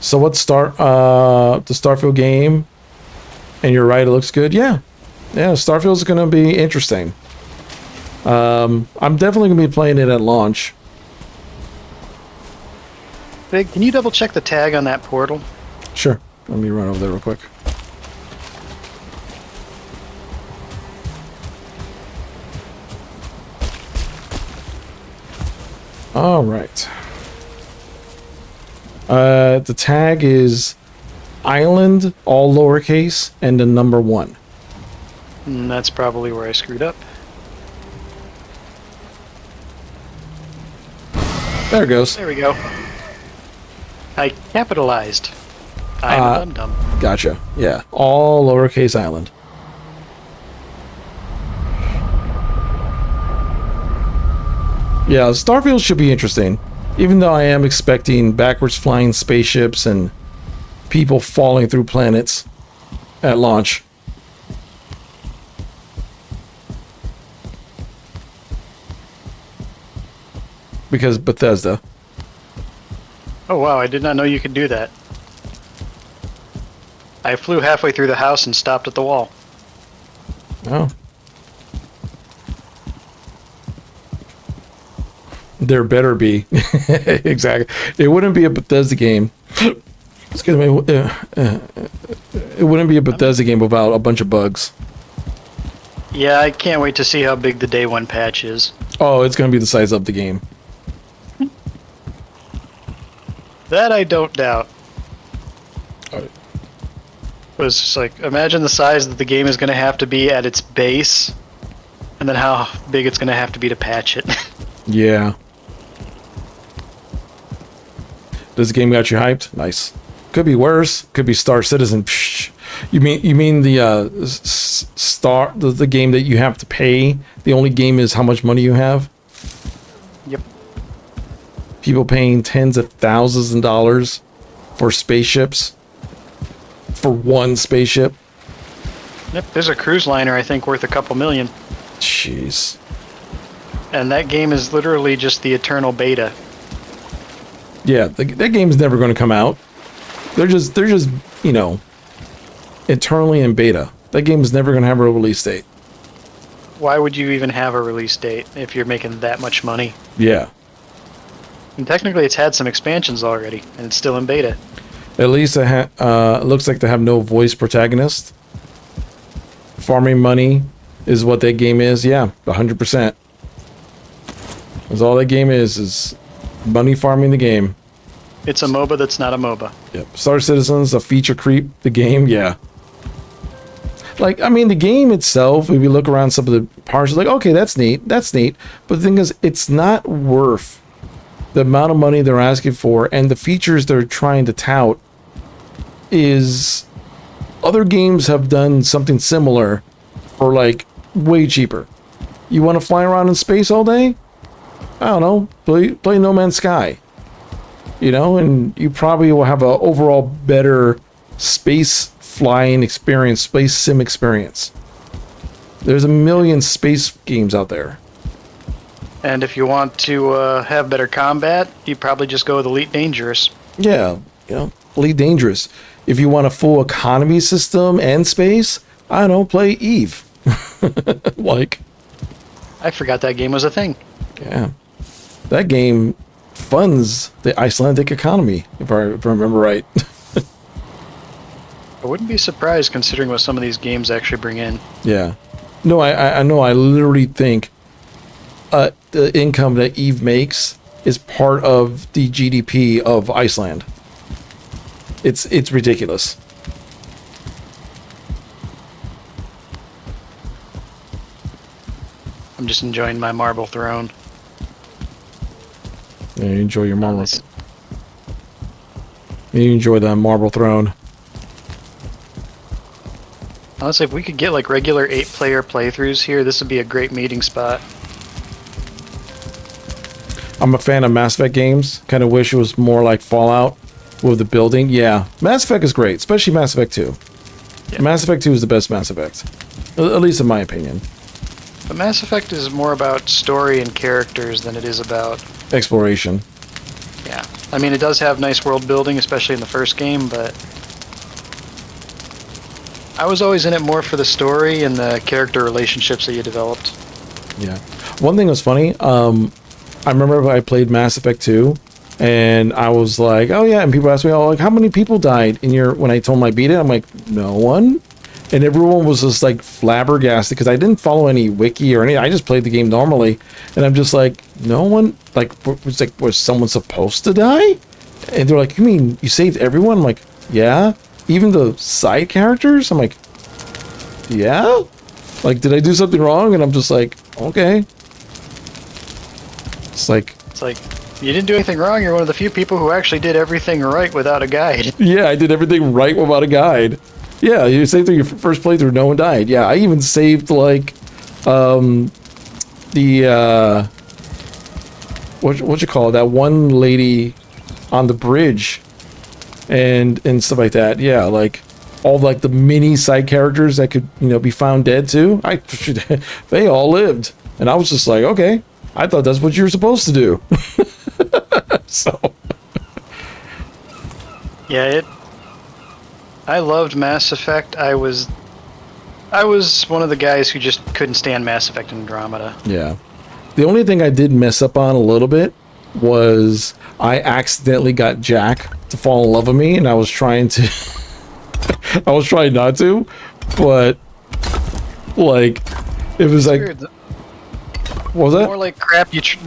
So let's start the Starfield game. And you're right, it looks good. Yeah. Yeah, Starfield's going to be interesting. I'm definitely going to be playing it at launch. Big, can you double check the tag on that portal? Sure. Let me run over there real quick. All right. The tag is Island, all lowercase, and the number 1. That's probably where I screwed up. There it goes. There we go. I capitalized. I'm a dum-dum. Gotcha. Yeah, all lowercase Island. Yeah, Starfield should be interesting. Even though I am expecting backwards flying spaceships and people falling through planets at launch. Because Bethesda. Oh wow, I did not know you could do that. I flew halfway through the house and stopped at the wall. Oh. There better be. Exactly. It wouldn't be a Bethesda game. Excuse me. It wouldn't be a Bethesda game without a bunch of bugs. Yeah, I can't wait to see how big the day one patch is. Oh, it's going to be the size of the game. That I don't doubt. It was just like, imagine the size that the game is going to have to be at its base, and then how big it's going to have to be to patch it. Yeah. Does the game got you hyped? Nice. Could be worse. Could be Star Citizen. Psh. You mean the the game that you have to pay? The only game is how much money you have. Yep. People paying tens of thousands of dollars for spaceships. For one spaceship. Yep. There's a cruise liner I think worth a couple million. Jeez. And that game is literally just the eternal beta. Yeah, that game's never going to come out. They're just you know, eternally in beta. That game is never going to have a release date. Why would you even have a release date if you're making that much money? Yeah. And technically, it's had some expansions already, and it's still in beta. At least it looks like they have no voice protagonist. Farming money is what that game is. Yeah, 100%. That's all that game is money farming the game. It's a MOBA that's not a MOBA. Yep. Star Citizen's a feature creep. The game, yeah. Like, I mean, the game itself, if you look around some of the parts, like, okay, that's neat. But the thing is, it's not worth the amount of money they're asking for, and the features they're trying to tout is other games have done something similar for, like, way cheaper. You want to fly around in space all day? I don't know. Play No Man's Sky. You know, and you probably will have an overall better space flying experience, space sim experience. There's a million space games out there. And if you want to have better combat, you probably just go with Elite Dangerous. Yeah, you know, Elite Dangerous. If you want a full economy system and space, I don't know, play Eve. Like, I forgot that game was a thing. Yeah. That game funds the Icelandic economy, if I remember right. I wouldn't be surprised considering what some of these games actually bring in. Yeah. No, I know. I literally think the income that Eve makes is part of the GDP of Iceland. It's ridiculous. I'm just enjoying my marble throne. Yeah, you enjoy your marble. You enjoy the marble throne. Honestly, if we could get like regular 8-player playthroughs here, this would be a great meeting spot. I'm a fan of Mass Effect games. Kind of wish it was more like Fallout with the building. Yeah, Mass Effect is great, especially Mass Effect 2. Yeah. Mass Effect 2 is the best Mass Effect. At least in my opinion. But Mass Effect is more about story and characters than it is about exploration. Yeah. I mean, it does have nice world building, especially in the first game, but I was always in it more for the story and the character relationships that you developed. Yeah. One thing was funny, I remember I played Mass Effect 2, and I was like, oh yeah, and people asked me, oh, like, how many people died in your, when I told them I beat it? I'm like, no one. And everyone was just like flabbergasted because I didn't follow any wiki or anything. I just played the game normally, and I'm just like, no one, like, was someone supposed to die? And they're like, you mean you saved everyone? I'm like, yeah, even the side characters. I'm like, yeah, like, did I do something wrong? And I'm just like, okay. It's like you didn't do anything wrong. You're one of the few people who actually did everything right without a guide. Yeah, I did everything right without a guide. Yeah, you saved through your first playthrough, no one died. Yeah, I even saved, like, what you call it? That one lady on the bridge and stuff like that. Yeah, like, all, like, the mini side characters that could, you know, be found dead, too. They all lived. And I was just like, okay, I thought that's what you were supposed to do. So. Yeah, I loved Mass Effect. I was one of the guys who just couldn't stand Mass Effect Andromeda. Yeah. The only thing I did mess up on a little bit was I accidentally got Jack to fall in love with me, and I was trying to I was trying not to, but like it was like Weird. what was that? The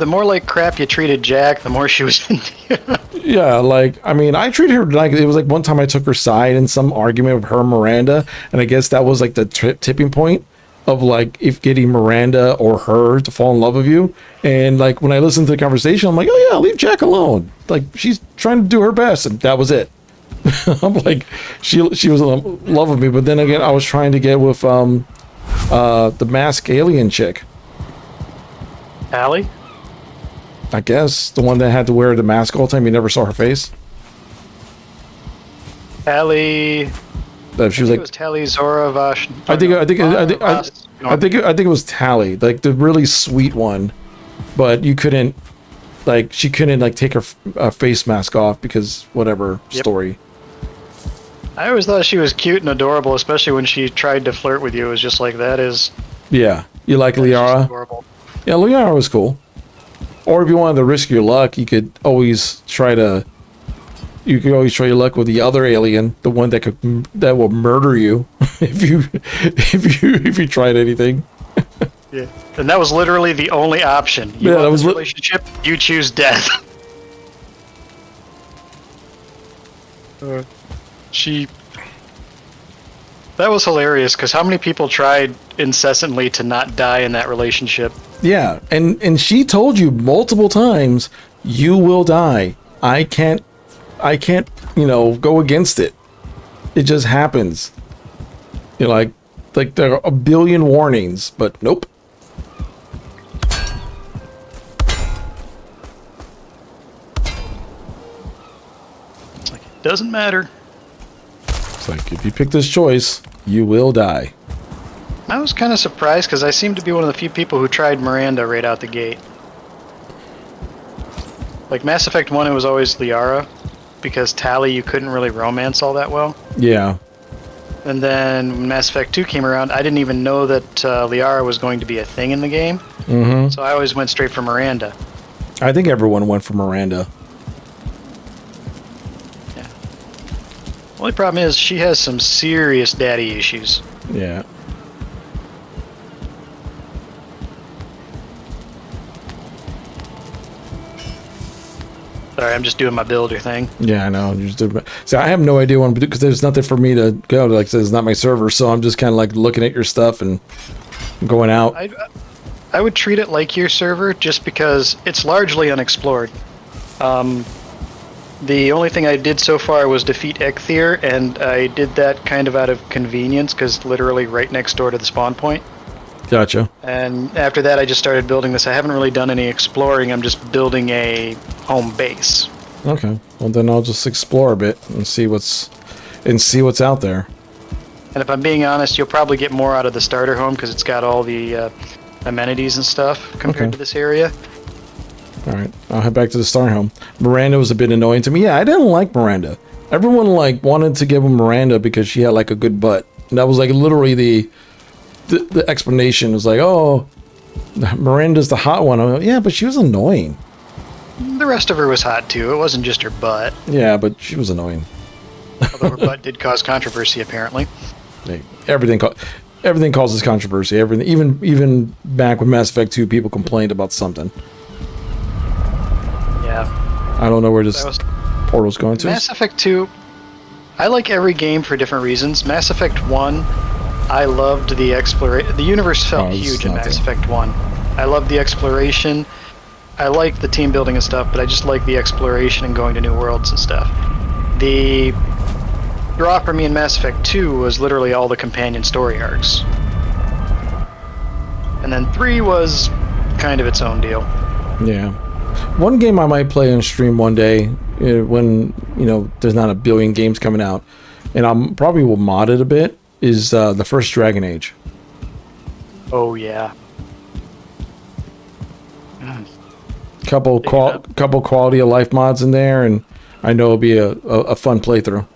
more like crap you treated Jack, the more she was into you. Yeah, like I mean, I treated her like it was like one time I took her side in some argument with her and Miranda, and I guess that was like the tipping point of like if getting Miranda or her to fall in love with you. And like when I listened to the conversation, I'm like, oh yeah, leave Jack alone. Like she's trying to do her best, and that was it. I'm like, she was in love with me, but then again, I was trying to get with the masked alien chick. Allie? I guess the one that had to wear the mask all the time. You never saw her face. Allie. She was like, it was Tally Zora Vash. I think it was Tally, like the really sweet one, but you couldn't, like, she couldn't like take her face mask off because whatever story. I always thought she was cute and adorable, especially when she tried to flirt with you. It was just like, that is. Yeah, you like Liara? Adorable. Yeah, Liara was cool. Or if you wanted to risk your luck, you could always try your luck with the other alien, the one that will murder you if you tried anything. Yeah, and that was literally the only option. That was relationship. You choose death. That was hilarious because how many people tried incessantly to not die in that relationship? Yeah, and she told you multiple times, you will die. I can't, go against it. It just happens. You're like there are a billion warnings, but nope. It's like, it doesn't matter. It's like, if you pick this choice, you will die. I was kind of surprised because I seem to be one of the few people who tried Miranda right out the gate. Like Mass Effect 1, it was always Liara, because Tally you couldn't really romance all that well. Yeah. And then when Mass Effect 2 came around, I didn't even know that Liara was going to be a thing in the game. Mm-hmm. So I always went straight for Miranda. I think everyone went for Miranda. Yeah. Only problem is she has some serious daddy issues. Yeah. Sorry, I'm just doing my builder thing. Yeah, I know. So I have no idea what I'm doing because there's nothing for me to go to. Like I said, it's not my server, so I'm just kind of like looking at your stuff and going out. I would treat it like your server just because it's largely unexplored. The only thing I did so far was defeat Ecthyr, and I did that kind of out of convenience because literally right next door to the spawn point. Gotcha. And after that, I just started building this. I haven't really done any exploring. I'm just building a home base. Okay. Well, then I'll just explore a bit and see what's out there. And if I'm being honest, you'll probably get more out of the starter home because it's got all the amenities and stuff compared to this area. All right. I'll head back to the starter home. Miranda was a bit annoying to me. Yeah, I didn't like Miranda. Everyone like wanted to give him Miranda because she had like a good butt. And that was like literally the explanation was like, oh, Miranda's the hot one. I'm like, yeah, but she was annoying. The rest of her was hot too. It wasn't just her butt. Yeah, but she was annoying. Although her butt did cause controversy, apparently. Hey, everything causes controversy. Everything, even back with Mass Effect 2, people complained about something. Yeah. I don't know where this portal's going to. Mass Effect 2, I like every game for different reasons. Mass Effect 1, I loved the exploration. The universe felt huge in Mass Effect 1. I loved the exploration. I liked the team building and stuff, but I just liked the exploration and going to new worlds and stuff. The draw for me in Mass Effect 2 was literally all the companion story arcs. And then 3 was kind of its own deal. Yeah. One game I might play on stream one day when, there's not a billion games coming out, and I probably will mod it a bit, is the first Dragon Age. Oh, yeah. Couple quality of life mods in there, and I know it'll be a fun playthrough.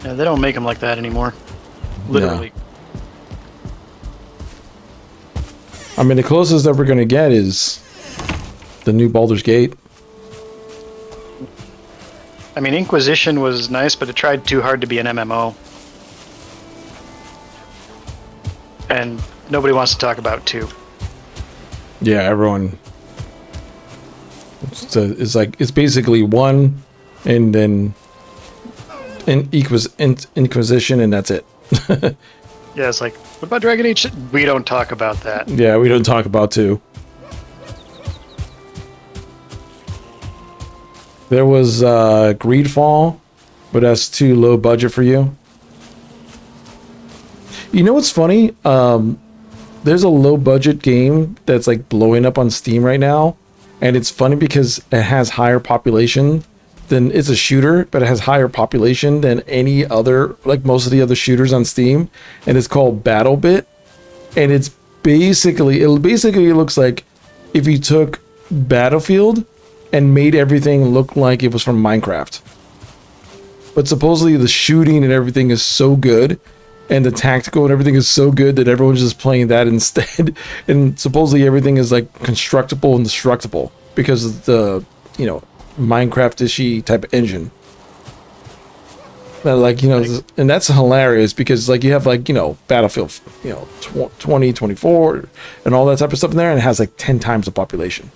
Yeah, they don't make them like that anymore. Literally. No. I mean, the closest that we're going to get is the new Baldur's Gate. I mean, Inquisition was nice, but it tried too hard to be an MMO. And nobody wants to talk about 2. Yeah, everyone. It's basically 1, and then Inquisition, and that's it. Yeah, it's like, what about Dragon Age? We don't talk about that. Yeah, we don't talk about 2. There was Greedfall, but that's too low budget for you. You know what's funny? There's a low budget game that's like blowing up on Steam right now, and it's funny because it has higher population than, it's a shooter, but it has higher population than any other, like most of the other shooters on Steam, and it's called BattleBit, and it basically looks like if you took Battlefield and made everything look like it was from Minecraft. But supposedly the shooting and everything is so good, and the tactical and everything is so good that everyone's just playing that instead. And supposedly everything is like constructible and destructible because of the, you know, Minecraft-ishy type of engine. But like, you know, and that's hilarious because like you have like, you know, Battlefield, you know, 2024 and all that type of stuff in there, and it has like 10 times the population.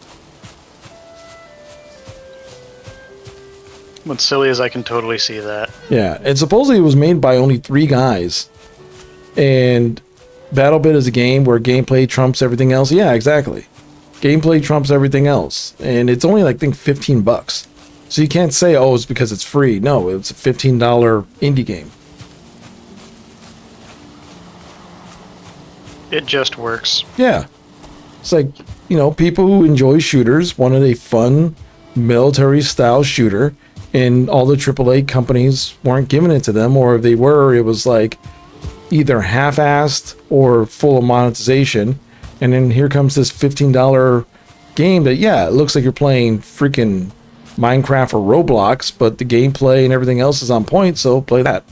What's silly is I can totally see that. Yeah, and supposedly it was made by only 3 guys. And BattleBit is a game where gameplay trumps everything else. Yeah, exactly. Gameplay trumps everything else. And it's only like, I think, $15. So you can't say, oh, it's because it's free. No, it's a $15 indie game. It just works. Yeah. It's like, you know, people who enjoy shooters wanted a fun military-style shooter, and all the AAA companies weren't giving it to them, or if they were, it was like either half-assed or full of monetization. And then here comes this $15 game that, yeah, it looks like you're playing freaking Minecraft or Roblox, but the gameplay and everything else is on point, so play that.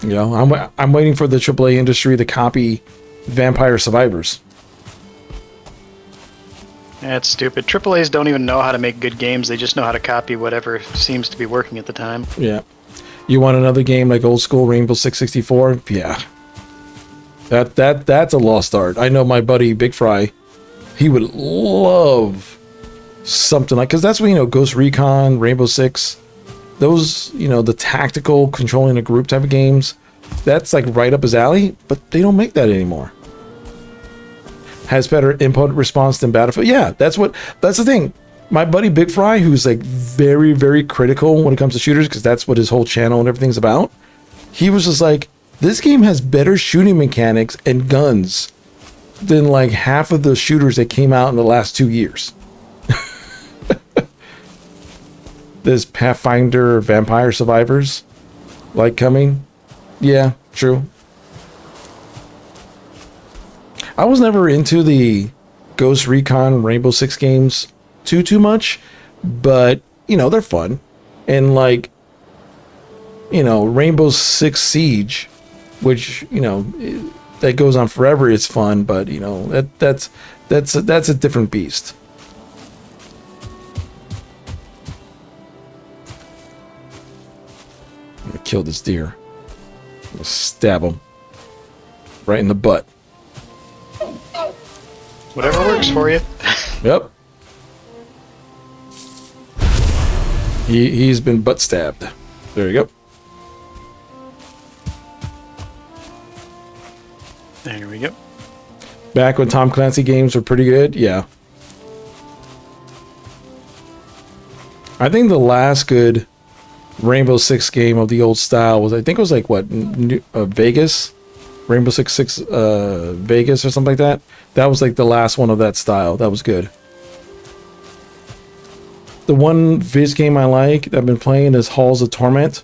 You know, I'm waiting for the AAA industry to copy Vampire Survivors. That's stupid. AAAs don't even know how to make good games. They just know how to copy whatever seems to be working at the time. Yeah. You want another game like old school Rainbow Six 64? Yeah. That's a lost art. I know my buddy Big Fry, he would love something like, because that's what, you know, Ghost Recon, Rainbow Six, those, you know, the tactical controlling a group type of games, that's like right up his alley, but they don't make that anymore. Has better input response than Battlefield. Yeah, that's the thing. My buddy Big Fry, who's like very, very critical when it comes to shooters, because that's what his whole channel and everything's about, he was just like, this game has better shooting mechanics and guns than like half of the shooters that came out in the last 2 years. This Pathfinder Vampire Survivors, like coming. Yeah, true. I was never into the Ghost Recon Rainbow Six games too much, but, you know, they're fun. And like, you know, Rainbow Six Siege, which, you know, that goes on forever, is fun, but, you know, that's a different beast. I'm gonna kill this deer. I'm gonna stab him right in the butt. Whatever works for you. Yep. He's been butt stabbed. There you go. There we go. Back when Tom Clancy games were pretty good, yeah. I think the last good Rainbow Six game of the old style was, I think it was like, what, Vegas? Rainbow Six Vegas or something like that. That was like the last one of that style. That was good. The one Viz game I like that I've been playing is Halls of Torment.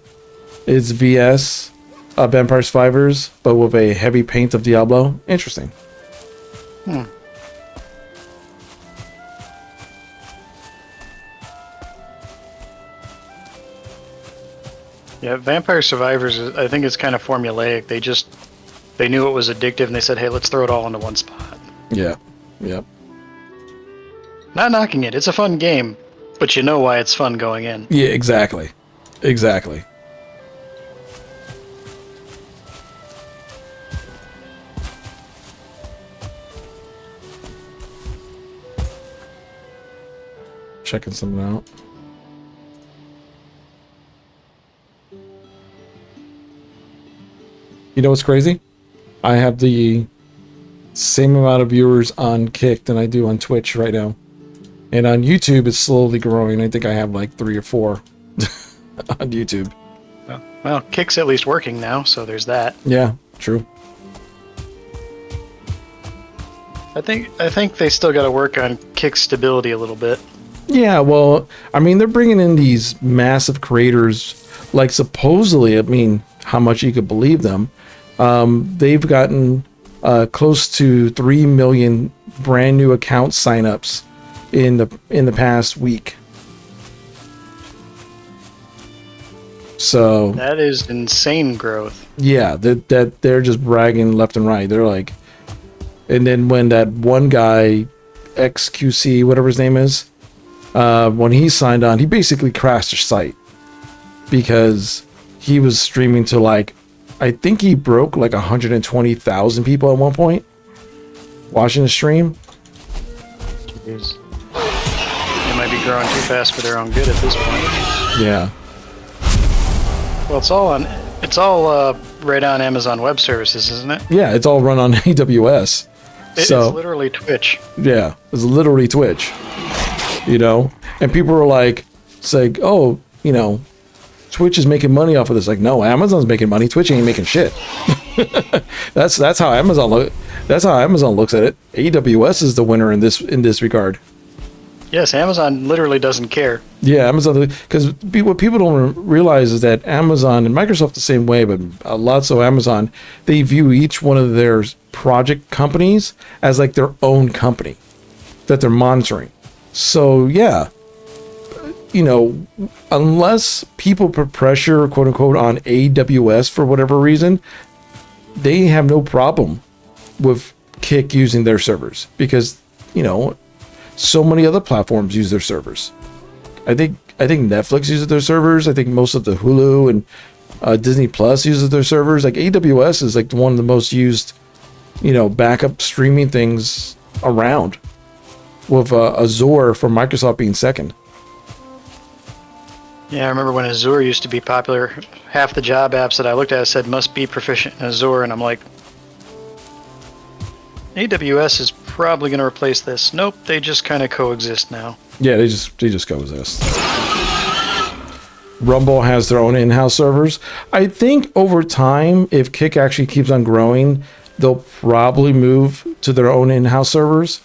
It's VS Vampire Survivors, but with a heavy paint of Diablo. Interesting. Yeah, Vampire Survivors, I think it's kind of formulaic. They knew it was addictive and they said, hey, let's throw it all into one spot. Yeah. Yep. Not knocking it. It's a fun game, but you know why it's fun going in. Yeah, exactly. Exactly. Checking something out. You know what's crazy? I have the same amount of viewers on Kick than I do on Twitch right now. And on YouTube, it's slowly growing. I think I have like 3 or 4 on YouTube. Well, Kick's at least working now, so there's that. Yeah, true. I think they still got to work on Kick's stability a little bit. Yeah, well, I mean, they're bringing in these massive creators, like supposedly, I mean, how much you could believe them. They've gotten close to 3 million brand new account signups in the past week. So that is insane growth. Yeah, that they're just bragging left and right. They're like, and then when that one guy, XQC, whatever his name is, when he signed on, he basically crashed his site because he was streaming to like, I think he broke like 120,000 people at one point watching the stream. Jeez. They might be growing too fast for their own good at this point. Yeah. Well, it's all right on Amazon Web Services, isn't it? Yeah, it's all run on AWS. It's literally Twitch. Yeah, it's literally Twitch. You know, and people are like, it's like, oh, you know, Twitch is making money off of this. Like, no, Amazon's making money. Twitch ain't making shit. that's how Amazon That's how Amazon looks at it. AWS is the winner in this regard. Yes, Amazon literally doesn't care. Yeah, Amazon, because what people don't realize is that Amazon and Microsoft the same way, but lots of Amazon, they view each one of their project companies as like their own company that they're monitoring. So yeah, you know, unless people put pressure, quote unquote, on AWS for whatever reason, they have no problem with Kick using their servers because, you know, so many other platforms use their servers. I think Netflix uses their servers. I think most of the Hulu and Disney Plus uses their servers. Like AWS is like one of the most used, you know, backup streaming things around, with Azure from Microsoft being second. Yeah, I remember when Azure used to be popular. Half the job apps that I looked at said must be proficient in Azure, and I'm like, AWS is probably going to replace this. Nope, they just kind of coexist now. Yeah, they just coexist. Rumble has their own in-house servers. I think over time, if Kick actually keeps on growing, they'll probably move to their own in-house servers.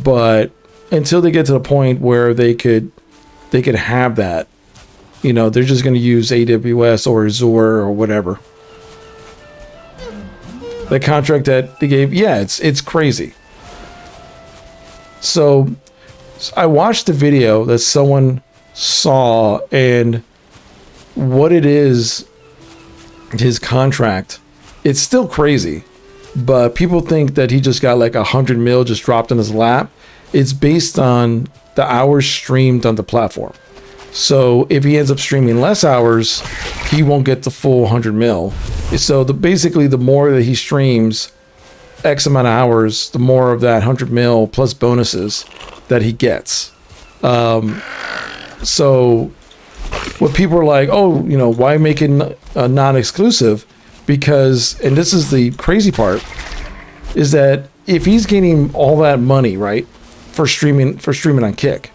But until they get to the point where they could have that, you know, they're just going to use AWS or Azure or whatever. The contract that they gave, yeah, it's crazy. So I watched the video that someone saw, and what it is, his contract, it's still crazy, but people think that he just got like 100 mil just dropped in his lap. It's based on the hours streamed on the platform. So if he ends up streaming less hours, he won't get the full 100 mil. So basically the more that he streams X amount of hours, the more of that 100 mil plus bonuses that he gets. So what people are like, oh, you know, why make it non-exclusive? Because, and this is the crazy part, is that if he's getting all that money, right, for streaming on Kick,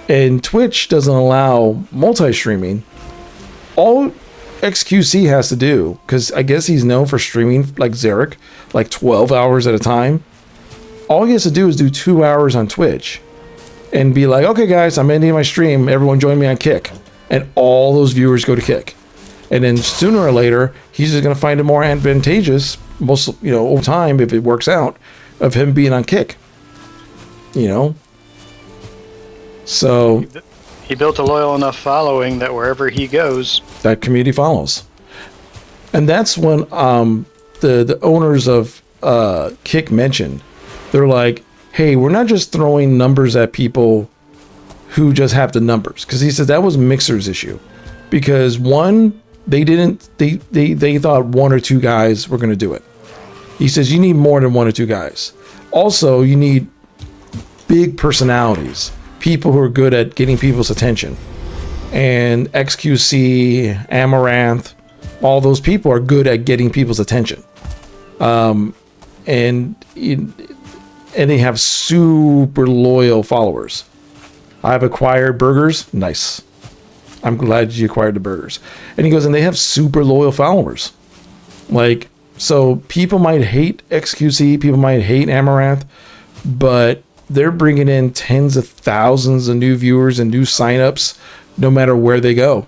and Twitch doesn't allow multi-streaming, all XQC has to do, because I guess he's known for streaming like Zarek, like 12 hours at a time. All he has to do is do 2 hours on Twitch and be like, okay guys, I'm ending my stream, everyone join me on Kick. And all those viewers go to Kick. And then sooner or later, he's just going to find it more advantageous, most, you know, over time, if it works out, of him being on Kick. You know? So He built a loyal enough following that wherever he goes, that community follows. And that's when the owners of Kick mentioned, they're like, hey, we're not just throwing numbers at people who just have the numbers. Because he said that was Mixer's issue. Because one, they thought one or two guys were going to do it. He says you need more than one or two guys. Also, you need big personalities, people who are good at getting people's attention. And XQC, Amaranth, all those people are good at getting people's attention. And they have super loyal followers. I've acquired burgers. Nice. I'm glad you acquired the burgers. And he goes, and they have super loyal followers. Like, so people might hate XQC, people might hate Amaranth, but they're bringing in tens of thousands of new viewers and new signups no matter where they go.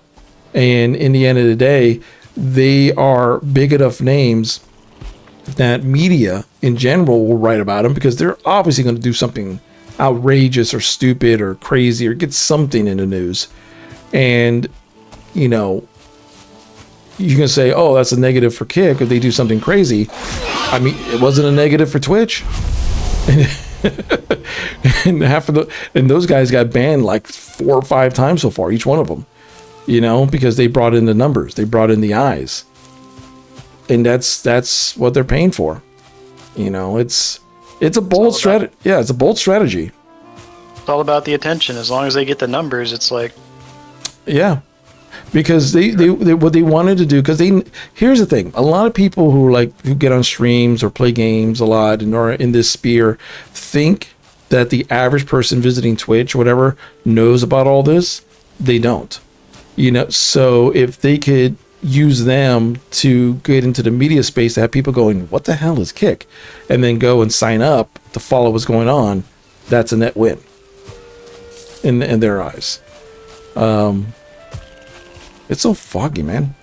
And in the end of the day, they are big enough names that media in general will write about them because they're obviously going to do something outrageous or stupid or crazy or get something in the news. And, you know, you can say, oh, that's a negative for Kick if they do something crazy. I mean, it wasn't a negative for Twitch. And those guys got banned like 4 or 5 times so far, each one of them, you know, because they brought in the numbers, they brought in the eyes. And that's what they're paying for. You know, it's a bold strategy. Yeah, it's a bold strategy. It's all about the attention. As long as they get the numbers, it's like, yeah, because they what they wanted to do, because here's the thing, a lot of people who get on streams or play games a lot and are in this sphere think that the average person visiting Twitch or whatever knows about all this. They don't, you know. So if they could use them to get into the media space to have people going, what the hell is Kick, and then go and sign up to follow what's going on, that's a net win in their eyes. It's so foggy, man.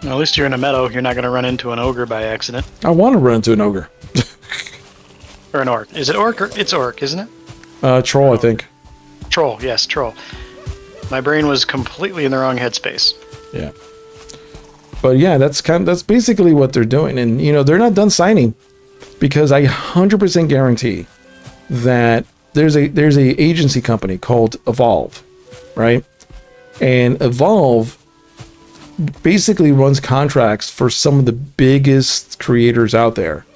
Well, at least you're in a meadow. You're not going to run into an ogre by accident. I want to run into an ogre. Or an orc. Is it orc? It's orc, isn't it? Troll, I think. Troll, yes, troll. My brain was completely in the wrong headspace. Yeah. But yeah, that's basically what they're doing. And, you know, they're not done signing, because I 100% guarantee that there's a agency company called Evolve, right? And Evolve basically runs contracts for some of the biggest creators out there.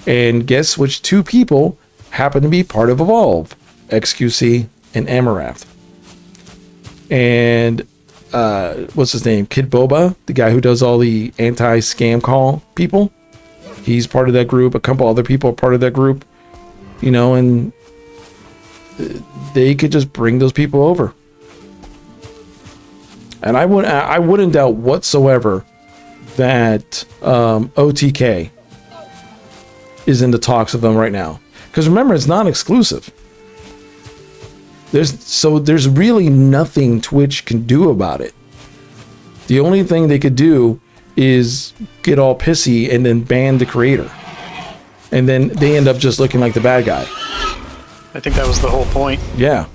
And guess which 2 people happen to be part of Evolve? XQC and Amaranth. And what's his name? Kid Boba, the guy who does all the anti-scam call people. He's part of that group. A couple other people are part of that group. You know, and they could just bring those people over. And I wouldn't doubt whatsoever that OTK is in the talks of them right now. Because remember, it's not exclusive. There's really nothing Twitch can do about it. The only thing they could do is get all pissy and then ban the creator. And then they end up just looking like the bad guy. I think that was the whole point. Yeah.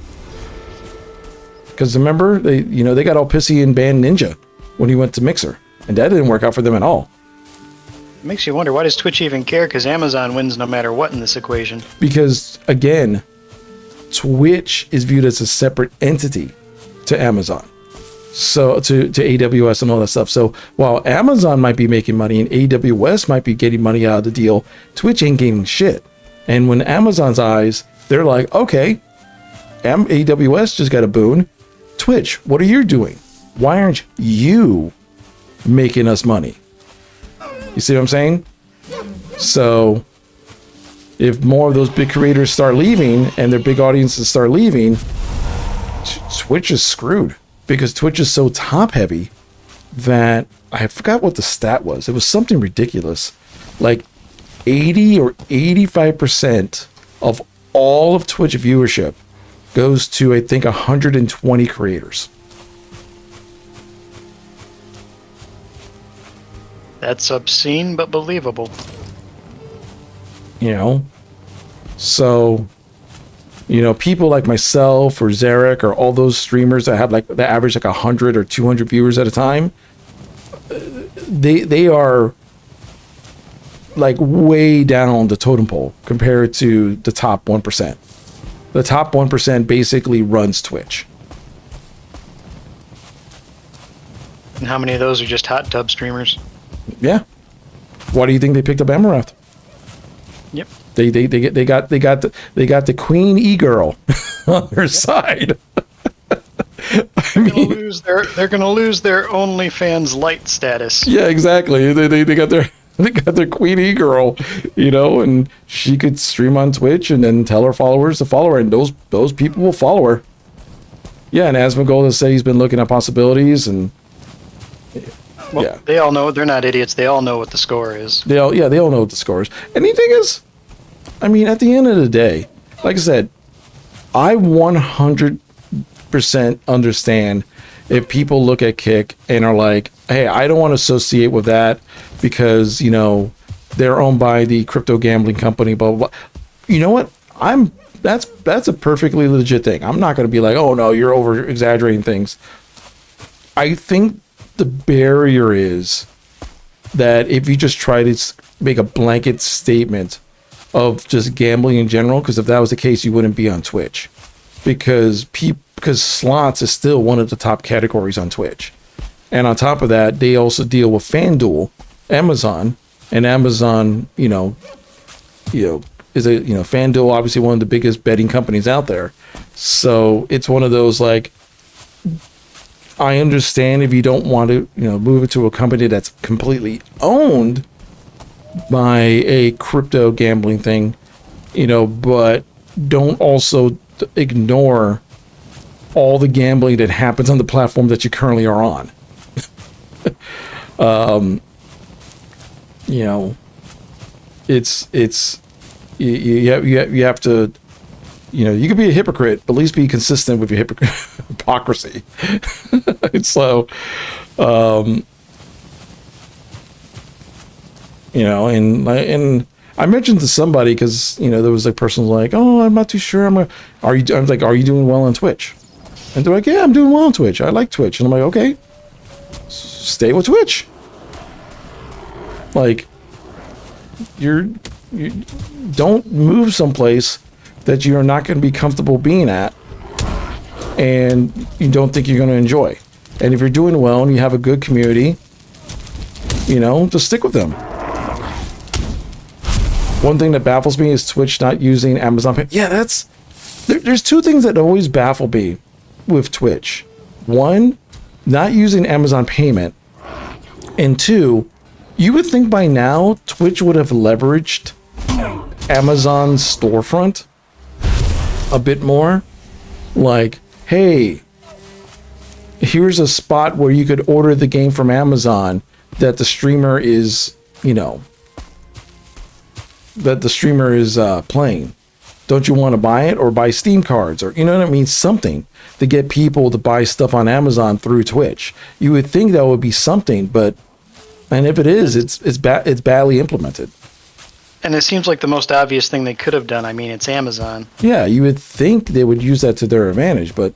Because remember, they got all pissy and banned Ninja when he went to Mixer. And that didn't work out for them at all. It makes you wonder, why does Twitch even care? Because Amazon wins no matter what in this equation. Because, again, Twitch is viewed as a separate entity to Amazon. So, to AWS and all that stuff. So, while Amazon might be making money and AWS might be getting money out of the deal, Twitch ain't getting shit. And when Amazon's eyes, they're like, okay, AWS just got a boon. Twitch, what are you doing? Why aren't you making us money? You see what I'm saying? So if more of those big creators start leaving and their big audiences start leaving, Twitch is screwed, because Twitch is so top heavy that I forgot what the stat was. It was something ridiculous. Like 80 or 85% of all of Twitch viewership goes to, I think, 120 creators. That's obscene but believable. You know? So You know, people like myself or Zarek or all those streamers that have like the average like 100 or 200 viewers at a time, they are like way down the totem pole compared to the top 1%. The top 1% basically runs Twitch. And how many of those are just hot tub streamers? Yeah. Why do you think they picked up Amarath? Yep. They got the queen e-girl on their side. I mean, they're gonna lose their OnlyFans light status. Yeah, exactly. They got their queen e-girl, you know, and she could stream on Twitch and then tell her followers to follow her, and those people will follow her. Yeah, and Asmongold has said he's been looking at possibilities, and well, yeah, they all know. They're not idiots. They all know what the score is. They all know what the score is. And the thing is, I mean, at the end of the day, like I said, I 100% understand if people look at Kick and are like, hey, I don't want to associate with that because, you know, they're owned by the crypto gambling company, blah, blah, blah. You know what? That's a perfectly legit thing. I'm not going to be like, oh, no, you're over exaggerating things. I think the barrier is that if you just try to make a blanket statement of just gambling in general, because if that was the case, you wouldn't be on Twitch, because slots is still one of the top categories on Twitch. And on top of that, they also deal with FanDuel, Amazon, and Amazon, is FanDuel, obviously one of the biggest betting companies out there. So it's one of those, like, I understand if you don't want to, move it to a company that's completely owned by a crypto gambling thing, but don't also ignore all the gambling that happens on the platform that you currently are on. It's you have to, you can be a hypocrite, but at least be consistent with your hypocrisy. So, and I mentioned to somebody, because there was a person like, oh, I'm not too sure. I'm like, are you doing well on Twitch? And they're like, yeah, I'm doing well on Twitch. I like Twitch. And I'm like, okay, stay with Twitch. Like, you don't move someplace that you're not going to be comfortable being at and you don't think you're going to enjoy. And if you're doing well and you have a good community, just stick with them. One thing that baffles me is Twitch not using Amazon Pay. Yeah, there's two things that always baffle me with Twitch. One, not using Amazon payment. And two, you would think by now Twitch would have leveraged Amazon's storefront a bit more. Like, hey, here's a spot where you could order the game from Amazon that the streamer is, playing. Don't you want to buy it, or buy Steam cards, or what I mean? Something to get people to buy stuff on Amazon through Twitch. You would think that would be something, and if it is, it's badly implemented. And it seems like the most obvious thing they could have done. I mean, it's Amazon. Yeah, you would think they would use that to their advantage, but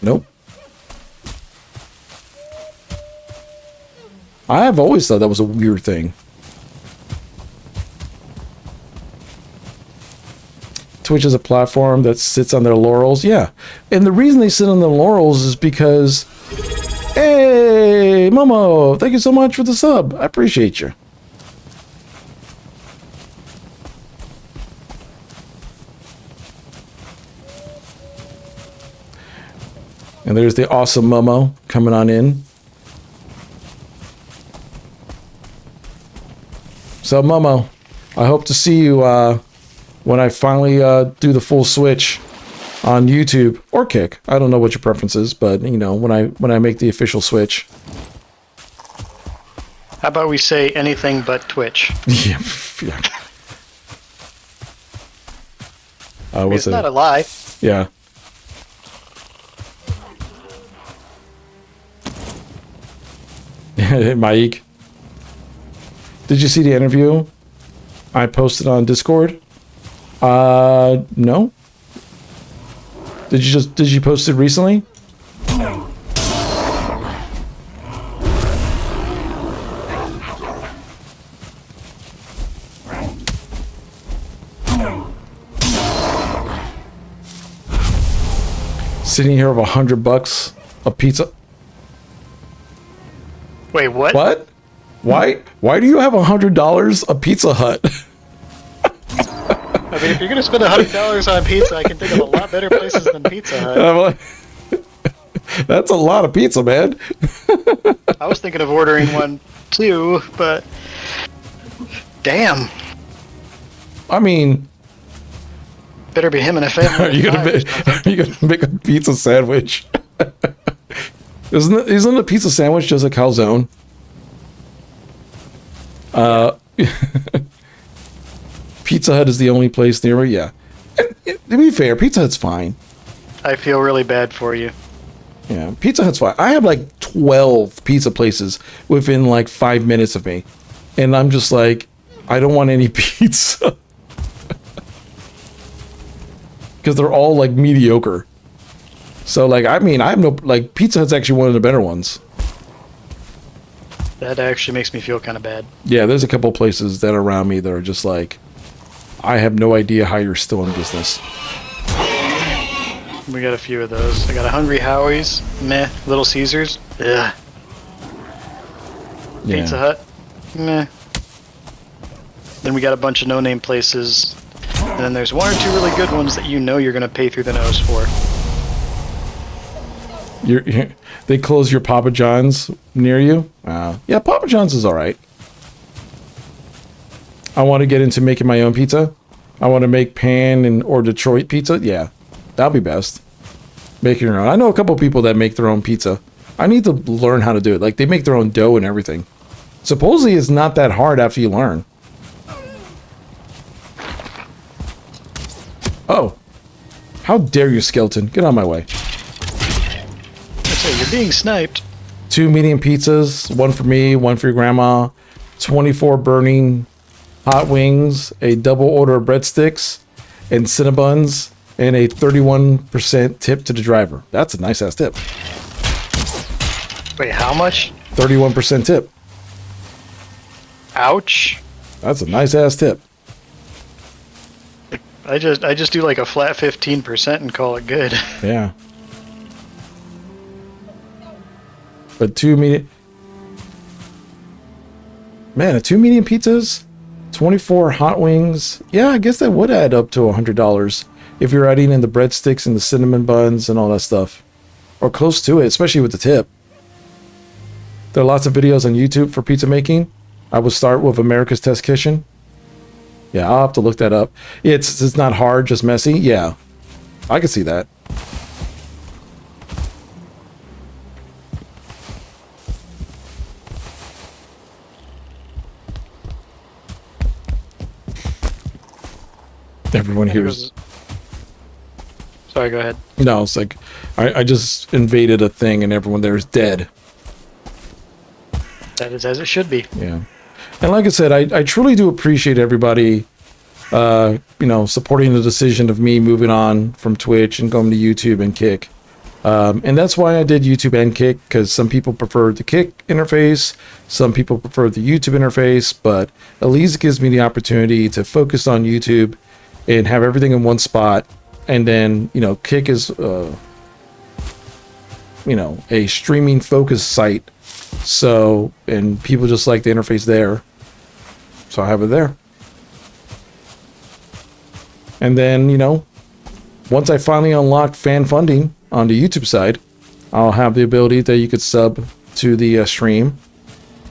nope. I have always thought that was a weird thing. Twitch is a platform that sits on their laurels. Yeah. And the reason they sit on their laurels is because, hey, Momo, thank you so much for the sub. I appreciate you. And there's the awesome Momo coming on in. So, Momo, I hope to see you when I finally do the full switch on YouTube or Kick. I don't know what your preference is, but when I make the official switch. How about we say anything but Twitch? Yeah. It's not a lie. Yeah. Mike, did you see the interview I posted on Discord? No. Did you post it recently? Sitting here with $100 a pizza. Wait, what? What? Why do you have $100 a Pizza Hut? I mean, if you're gonna spend $100 on pizza, I can think of a lot better places than Pizza Hut. That's a lot of pizza, man. I was thinking of ordering one too, but damn. I mean, better be him and a family. are you gonna make a pizza sandwich? Isn't a pizza sandwich just a calzone? Pizza Hut is the only place near me. Yeah. And, to be fair, Pizza Hut's fine. I feel really bad for you. Yeah, Pizza Hut's fine. I have like 12 pizza places within like 5 minutes of me. And I'm just like, I don't want any pizza. Because they're all like mediocre. So like, I mean, I have no, like, Pizza Hut's actually one of the better ones. That actually makes me feel kind of bad. Yeah, there's a couple places that are around me that are just like, I have no idea how you're still in business. We got a few of those. I got a Hungry Howie's, meh. Little Caesars, ugh. Yeah. Pizza Hut, meh. Then we got a bunch of no-name places. And then there's one or two really good ones that you know you're going to pay through the nose for. They close your Papa John's near you? Yeah, Papa John's is alright. I want to get into making my own pizza. I want to make pan or Detroit pizza. Yeah, that'll be best. Making your own. I know a couple people that make their own pizza. I need to learn how to do it. Like, they make their own dough and everything. Supposedly it's not that hard after you learn. Oh. How dare you, skeleton. Get out of my way. So you're being sniped. 2 medium pizzas, one for me, one for your grandma, 24 burning hot wings, a double order of breadsticks, and Cinnabons, and a 31% tip to the driver. That's a nice ass tip. Wait, how much? 31% tip. Ouch. That's a nice ass tip. I just do like a flat 15% and call it good. Yeah. But 2 medium... Man, 2 medium pizzas, 24 hot wings. Yeah, I guess that would add up to $100 if you're adding in the breadsticks and the cinnamon buns and all that stuff. Or close to it, especially with the tip. There are lots of videos on YouTube for pizza making. I would start with America's Test Kitchen. Yeah, I'll have to look that up. It's not hard, just messy. Yeah, I can see that. Everyone hears. Sorry, go ahead. No, it's like I just invaded a thing and everyone there is dead. That is as it should be. Yeah. And like I said, I truly do appreciate everybody, supporting the decision of me moving on from Twitch and going to YouTube and Kick. And that's why I did YouTube and Kick, because some people prefer the Kick interface, some people prefer the YouTube interface, but at least it gives me the opportunity to focus on YouTube and have everything in one spot. And then, Kick is, a streaming focused site. So, and people just like the interface there. So I have it there. And then, once I finally unlock fan funding on the YouTube side, I'll have the ability that you could sub to the stream.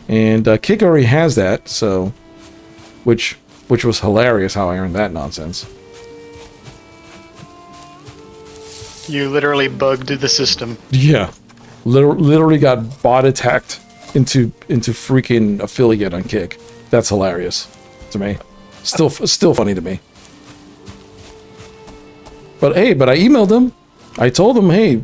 And Kick already has that, so, which was hilarious how I earned that nonsense. You literally bugged the system. Yeah. Literally got bot attacked into freaking affiliate on Kick. That's hilarious to me. Still funny to me. But hey, I emailed them. I told them, hey,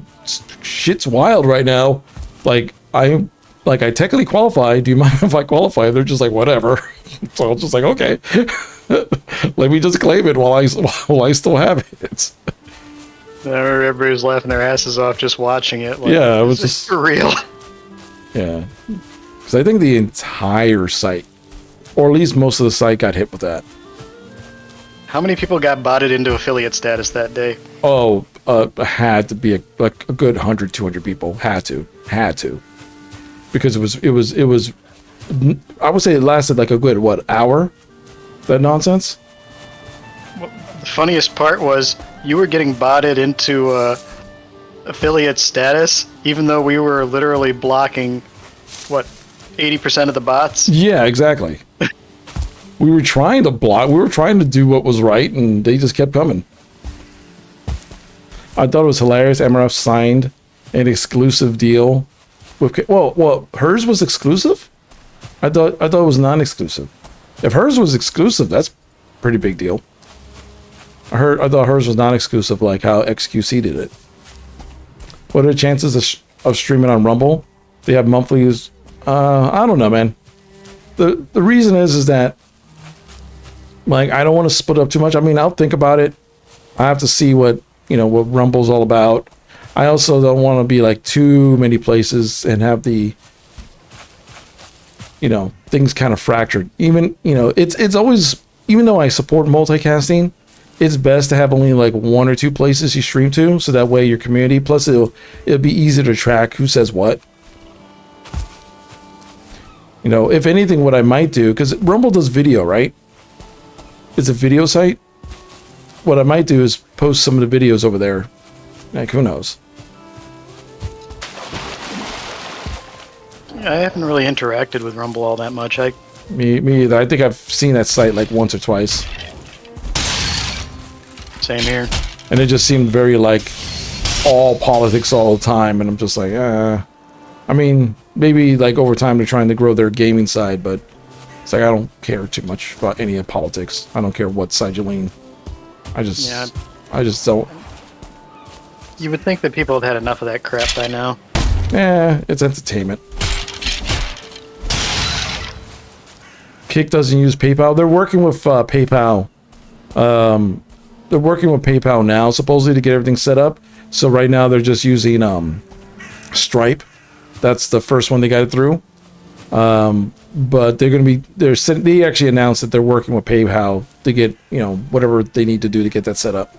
shit's wild right now. Like I technically qualify. Do you mind if I qualify? They're just like, whatever. So I was just like, okay. Let me just claim it while I still have it. Everybody was laughing their asses off just watching it. Like, Yeah, it was is this just for real. Yeah, because I think the entire site, or at least most of the site, got hit with that. How many people got botted into affiliate status that day? Oh, had to be a good 100, 200 people. Had to, because it was. I would say it lasted like a good hour. That nonsense. The funniest part was you were getting botted into affiliate status, even though we were literally blocking 80% of the bots. Yeah, exactly. We were trying to block. We were trying to do what was right, and they just kept coming. I thought it was hilarious. MRF signed an exclusive deal with. Well, hers was exclusive. I thought it was non-exclusive. If hers was exclusive, that's a pretty big deal. I thought hers was non-exclusive, like how XQC did it. What are the chances of streaming on Rumble? They have monthlies. I don't know, man. The reason is that, like, I don't want to split up too much. I mean, I'll think about it. I have to see what Rumble's all about. I also don't want to be like too many places and have the things kind of fractured. Even it's always, even though I support multicasting, it's best to have only like one or two places you stream to, so that way your community, plus it'll be easy to track who says what. If anything, what I might do, because Rumble does video, right? It's a video site. What I might do is post some of the videos over there. Like, who knows? I haven't really interacted with Rumble all that much. Me either. I think I've seen that site like once or twice. Same here. And it just seemed very like all politics all the time, and I'm just like, I mean, maybe like over time they're trying to grow their gaming side, but it's like I don't care too much about any of politics. I don't care what side you lean. I just don't. You would think that people had had enough of that crap by now. It's entertainment. Kick doesn't use PayPal. They're working with PayPal. They're working with PayPal now, supposedly, to get everything set up. So right now they're just using Stripe. That's the first one they got it through. But they're going to be. They actually announced that they're working with PayPal to get whatever they need to do to get that set up.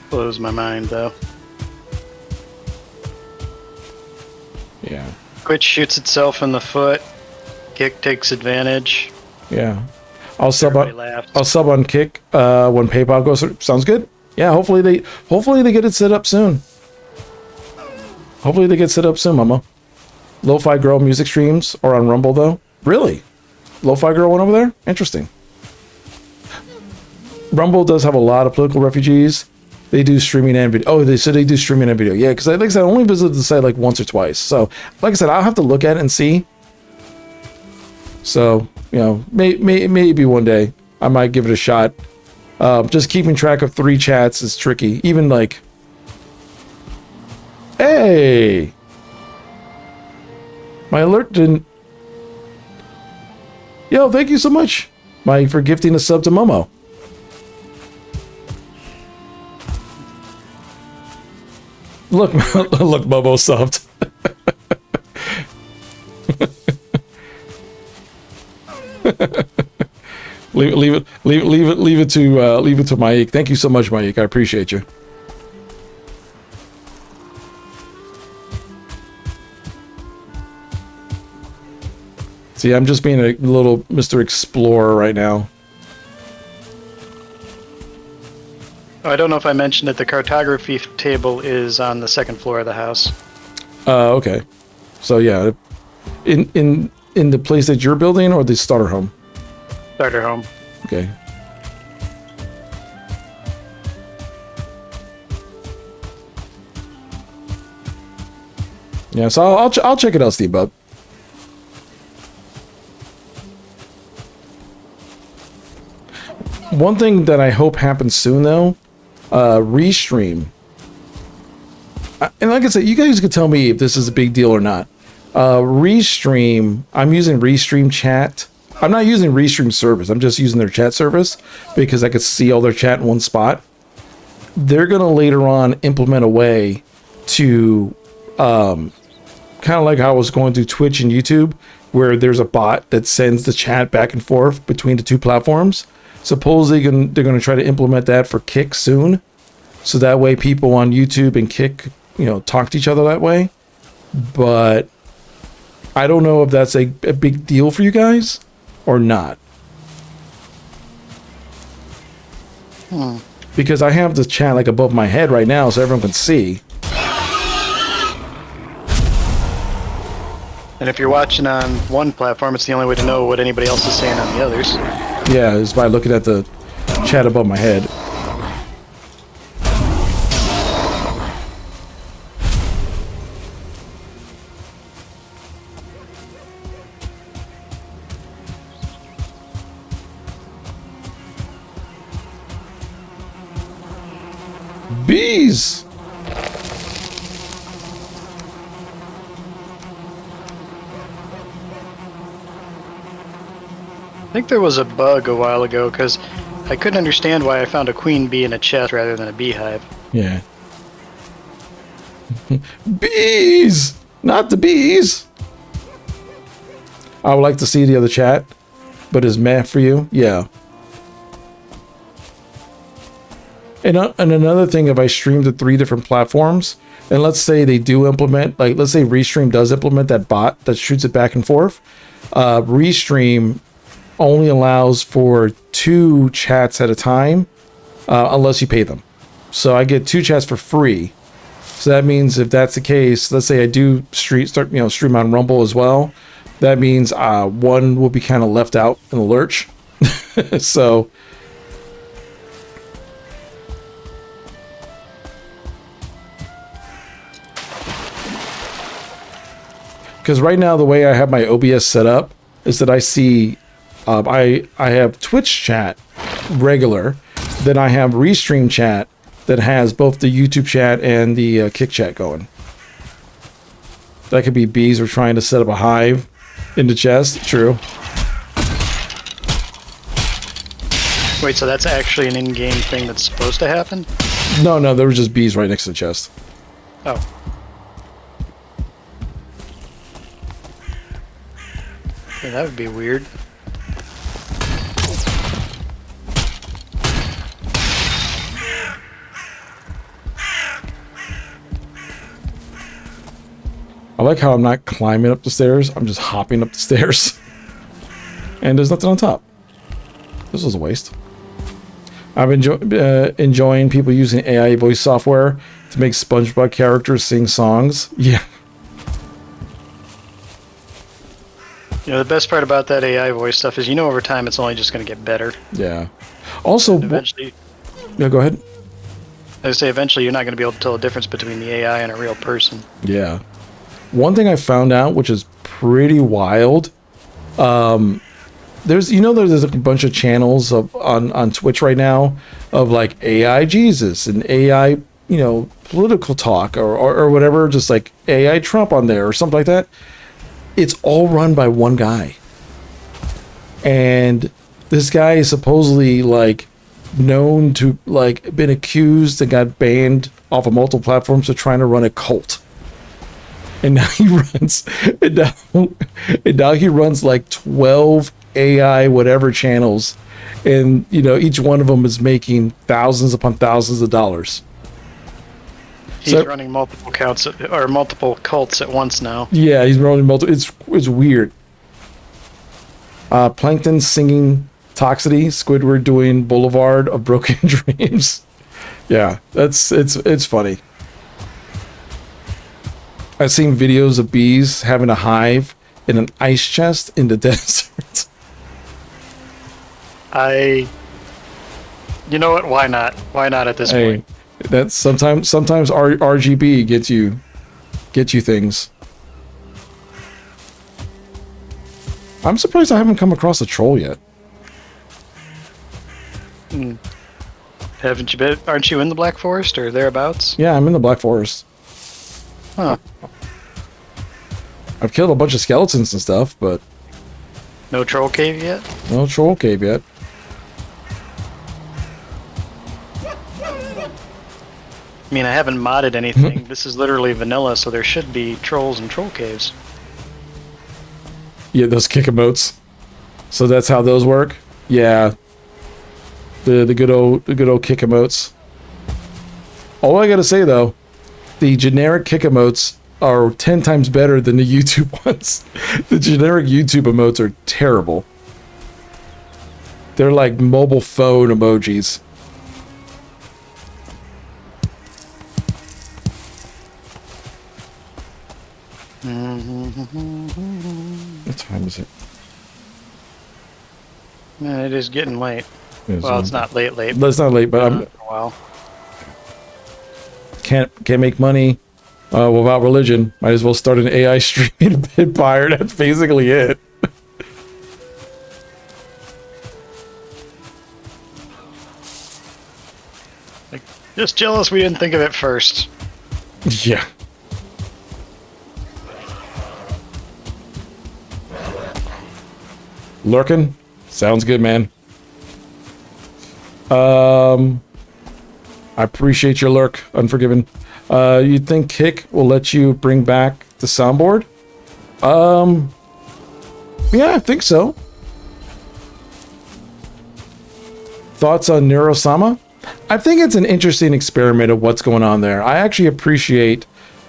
Blows my mind, though. Yeah. Quit shoots itself in the foot. Kick takes advantage. Yeah. I'll sub on Kick when PayPal goes through. Sounds good. Yeah, hopefully they get it set up soon. Hopefully they get set up soon, Mama. Lo-Fi Girl music streams are on Rumble though. Really? Lo-Fi Girl went over there? Interesting. Rumble does have a lot of political refugees. They do streaming and video. Oh, they do streaming and video. Yeah, because like I said, I only visited the site like once or twice. So, like I said, I'll have to look at it and see. So, maybe one day I might give it a shot. Just keeping track of 3 chats is tricky. Even like, hey, my alert didn't. Yo, thank you so much, Mike, for gifting a sub to Momo. Look, look, Momo subbed. leave it to Mike. Thank you so much, Mike. I appreciate you. See, I'm just being a little Mr. Explorer right now. I don't know if I mentioned it. The cartography table is on the 2nd floor of the house. Okay. So yeah, in the place that you're building or the starter home? Starter home. Okay. Yeah, so I'll check it out, Steve Bub. One thing that I hope happens soon, though, restream. And like I said, you guys can tell me if this is a big deal or not. Restream, I'm using Restream chat. I'm not using Restream service. I'm just using their chat service because I could see all their chat in one spot. They're going to later on implement a way to kind of like how I was going through Twitch and YouTube, where there's a bot that sends the chat back and forth between the two platforms. Supposedly they're going to try to implement that for Kick soon. So that way people on YouTube and Kick, talk to each other that way. But I don't know if that's a big deal for you guys or not. Because I have the chat like above my head right now so everyone can see. And if you're watching on one platform, it's the only way to know what anybody else is saying on the others. Yeah, is by looking at the chat above my head. Bees! I think there was a bug a while ago because I couldn't understand why I found a queen bee in a chest rather than a beehive. Yeah. Bees! Not the bees! I would like to see the other chat, but is meh for you? Yeah. And another thing, if I stream to 3 different platforms, and let's say they do implement, like let's say Restream does implement that bot that shoots it back and forth, Restream only allows for 2 chats at a time, unless you pay them. So I get 2 chats for free. So that means if that's the case, let's say I do stream on Rumble as well, that means one will be kind of left out in the lurch. So because right now the way I have my OBS set up is that I see I have Twitch chat regular, then I have Restream chat that has both the YouTube chat and the Kick chat going. That could be bees or trying to set up a hive in the chest. True. Wait, so that's actually an in-game thing that's supposed to happen? No, there were just bees right next to the chest. Oh. Yeah, that would be weird. I like how I'm not climbing up the stairs. I'm just hopping up the stairs. And there's nothing on top. This was a waste. I've been enjoying people using AI voice software to make SpongeBob characters sing songs. Yeah. The best part about that AI voice stuff is over time it's only just going to get better. Yeah. Also, eventually... Yeah, go ahead. I say eventually you're not going to be able to tell the difference between the AI and a real person. Yeah. One thing I found out, which is pretty wild, there's a bunch of channels on Twitch right now of like AI Jesus and AI, political talk or whatever, just like AI Trump on there or something like that. It's all run by one guy. And this guy is supposedly like known to like been accused and got banned off of multiple platforms for trying to run a cult. And now he runs, and now he runs like 12 AI whatever channels, and each one of them is making thousands upon thousands of dollars. He's running multiple cults at once now. Yeah, he's running multiple. It's weird. Plankton singing Toxicity, Squidward doing Boulevard of Broken Dreams. Yeah, it's funny. I've seen videos of bees having a hive in an ice chest in the desert. You know what? Why not? Why not at this point? That's sometimes RGB gets you things. I'm surprised I haven't come across a troll yet. Haven't you been? Aren't you in the Black Forest or thereabouts? Yeah, I'm in the Black Forest. Huh. I've killed a bunch of skeletons and stuff, but No troll cave yet? no troll cave yet. I mean, I haven't modded anything. This is literally vanilla, so there should be trolls and troll caves. Yeah, those kick emotes. So that's how those work. Yeah, the good old kick emotes. All I gotta say though, the generic kick emotes are 10 times better than the YouTube ones. The generic YouTube emotes are terrible. They're like mobile phone emojis. What time is it? Man, it is getting late. It's Well, it's not late, It's not late, but I'm Wow. can't make money without religion. Might as well start an AI streaming empire. That's basically it. Just jealous we didn't think of it first. Yeah. Lurking? Sounds good, man. I appreciate your lurk, Unforgiven. You think Kick will let you bring back the soundboard? Yeah, I think so. Thoughts on Neurosama? I think it's an interesting experiment of what's going on there. I actually appreciate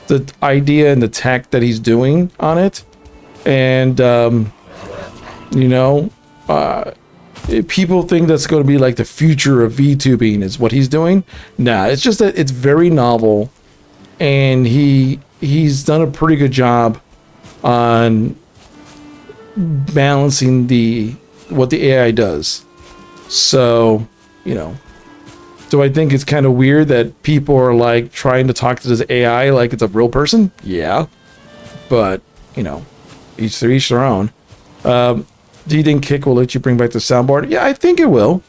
the idea and the tech that he's doing on it. And, you know, people think that's going to be like the future of VTubing is what he's doing. Nah, it's just that it's very novel, and he's done a pretty good job on balancing what the AI does. So, you know, do I think it's kind of weird that people are like trying to talk to this AI like it's a real person? Yeah, but you know, each their own. Do you think Kick will let you bring back the soundboard? Yeah, I think it will.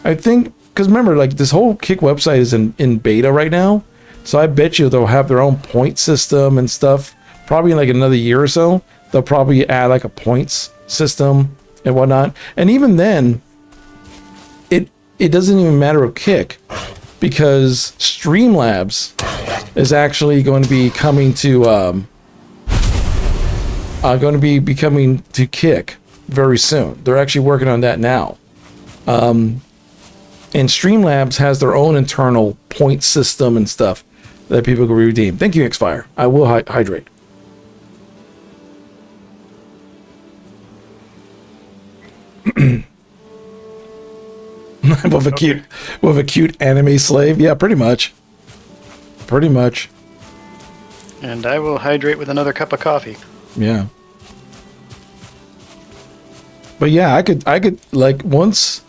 I think, because remember, like, this whole Kick website is in beta right now. So I bet you they'll have their own point system and stuff. Probably in like another year or so, they'll probably add like a points system and whatnot. And even then, it doesn't even matter of Kick, because Streamlabs is actually going to be coming to coming to Kick very soon. They're actually working on that now. And Streamlabs has their own internal point system and stuff that people can redeem. Thank you, Xfire. I will hydrate. with a cute anime slave. Yeah, pretty much. Pretty much. And I will hydrate with another cup of coffee. Yeah. But yeah, I could like once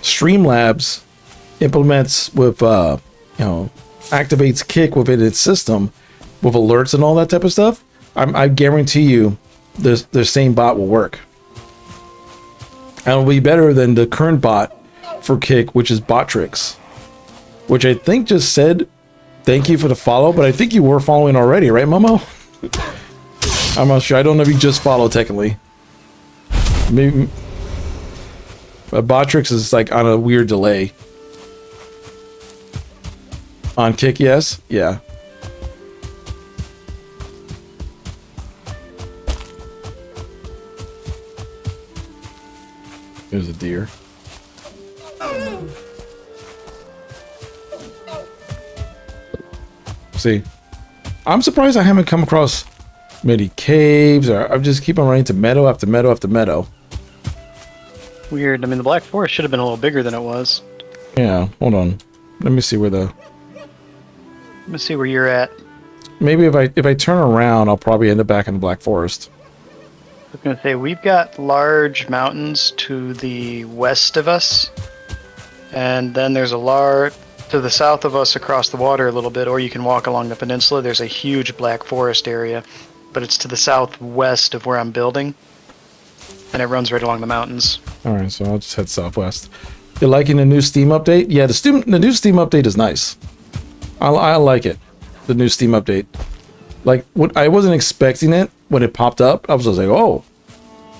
Streamlabs implements with activates Kick within its system with alerts and all that type of stuff, I guarantee you the same bot will work. And it'll be better than the current bot for Kick, which is Botrix, which I think just said thank you for the follow, but I think you were following already, right, Momo? I'm not sure. I don't know if you just follow technically. Maybe Botrix is like on a weird delay. On Kick, yes? Yeah. There's a deer. See, I'm surprised I haven't come across many caves, or I just keep on running to meadow after meadow after meadow. Weird. I mean, the Black Forest should have been a little bigger than it was. Yeah, hold on. Let me see where Let me see where you're at. maybe if I turn around, I'll probably end up back in the Black Forest. I was going to say, we've got large mountains to the west of us, and then there's to the south of us across the water a little bit, or you can walk along the peninsula. There's a huge Black Forest area, but it's to the southwest of where I'm building, and it runs right along the mountains. Alright, so I'll just head southwest. You liking the new Steam update? Yeah, the new Steam update is nice. I like it. The new Steam update. Like, what I wasn't expecting it when it popped up. I was just like, oh,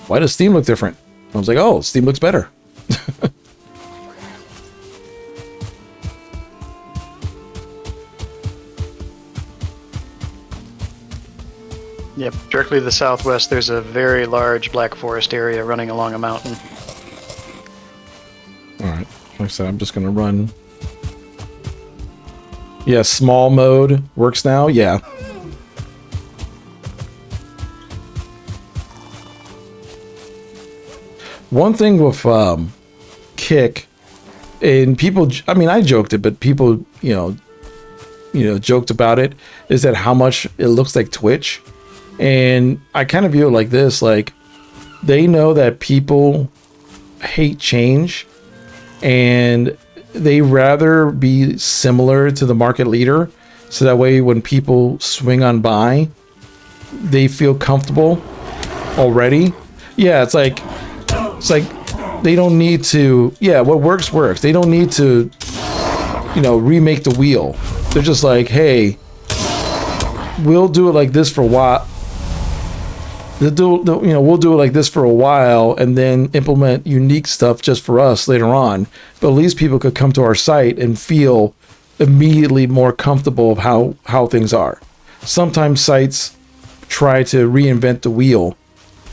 why does Steam look different? I was like, oh, Steam looks better. Yep, directly to the southwest, there's a very large black forest area running along a mountain. Alright, like I said, I'm just gonna run. Yeah, small mode works now, yeah. One thing with Kick, and people, I mean, I joked it, but people, joked about it, is that how much it looks like Twitch. And I kind of view it like this, like, they know that people hate change, and they rather be similar to the market leader, so that way when people swing on by, they feel comfortable already. Yeah, it's like they don't need to, yeah, what works. They don't need to, remake the wheel. They're just like, hey, we'll do it like this for a while. We'll do it like this for a while and then implement unique stuff just for us later on. But at least people could come to our site and feel immediately more comfortable of how things are. Sometimes sites try to reinvent the wheel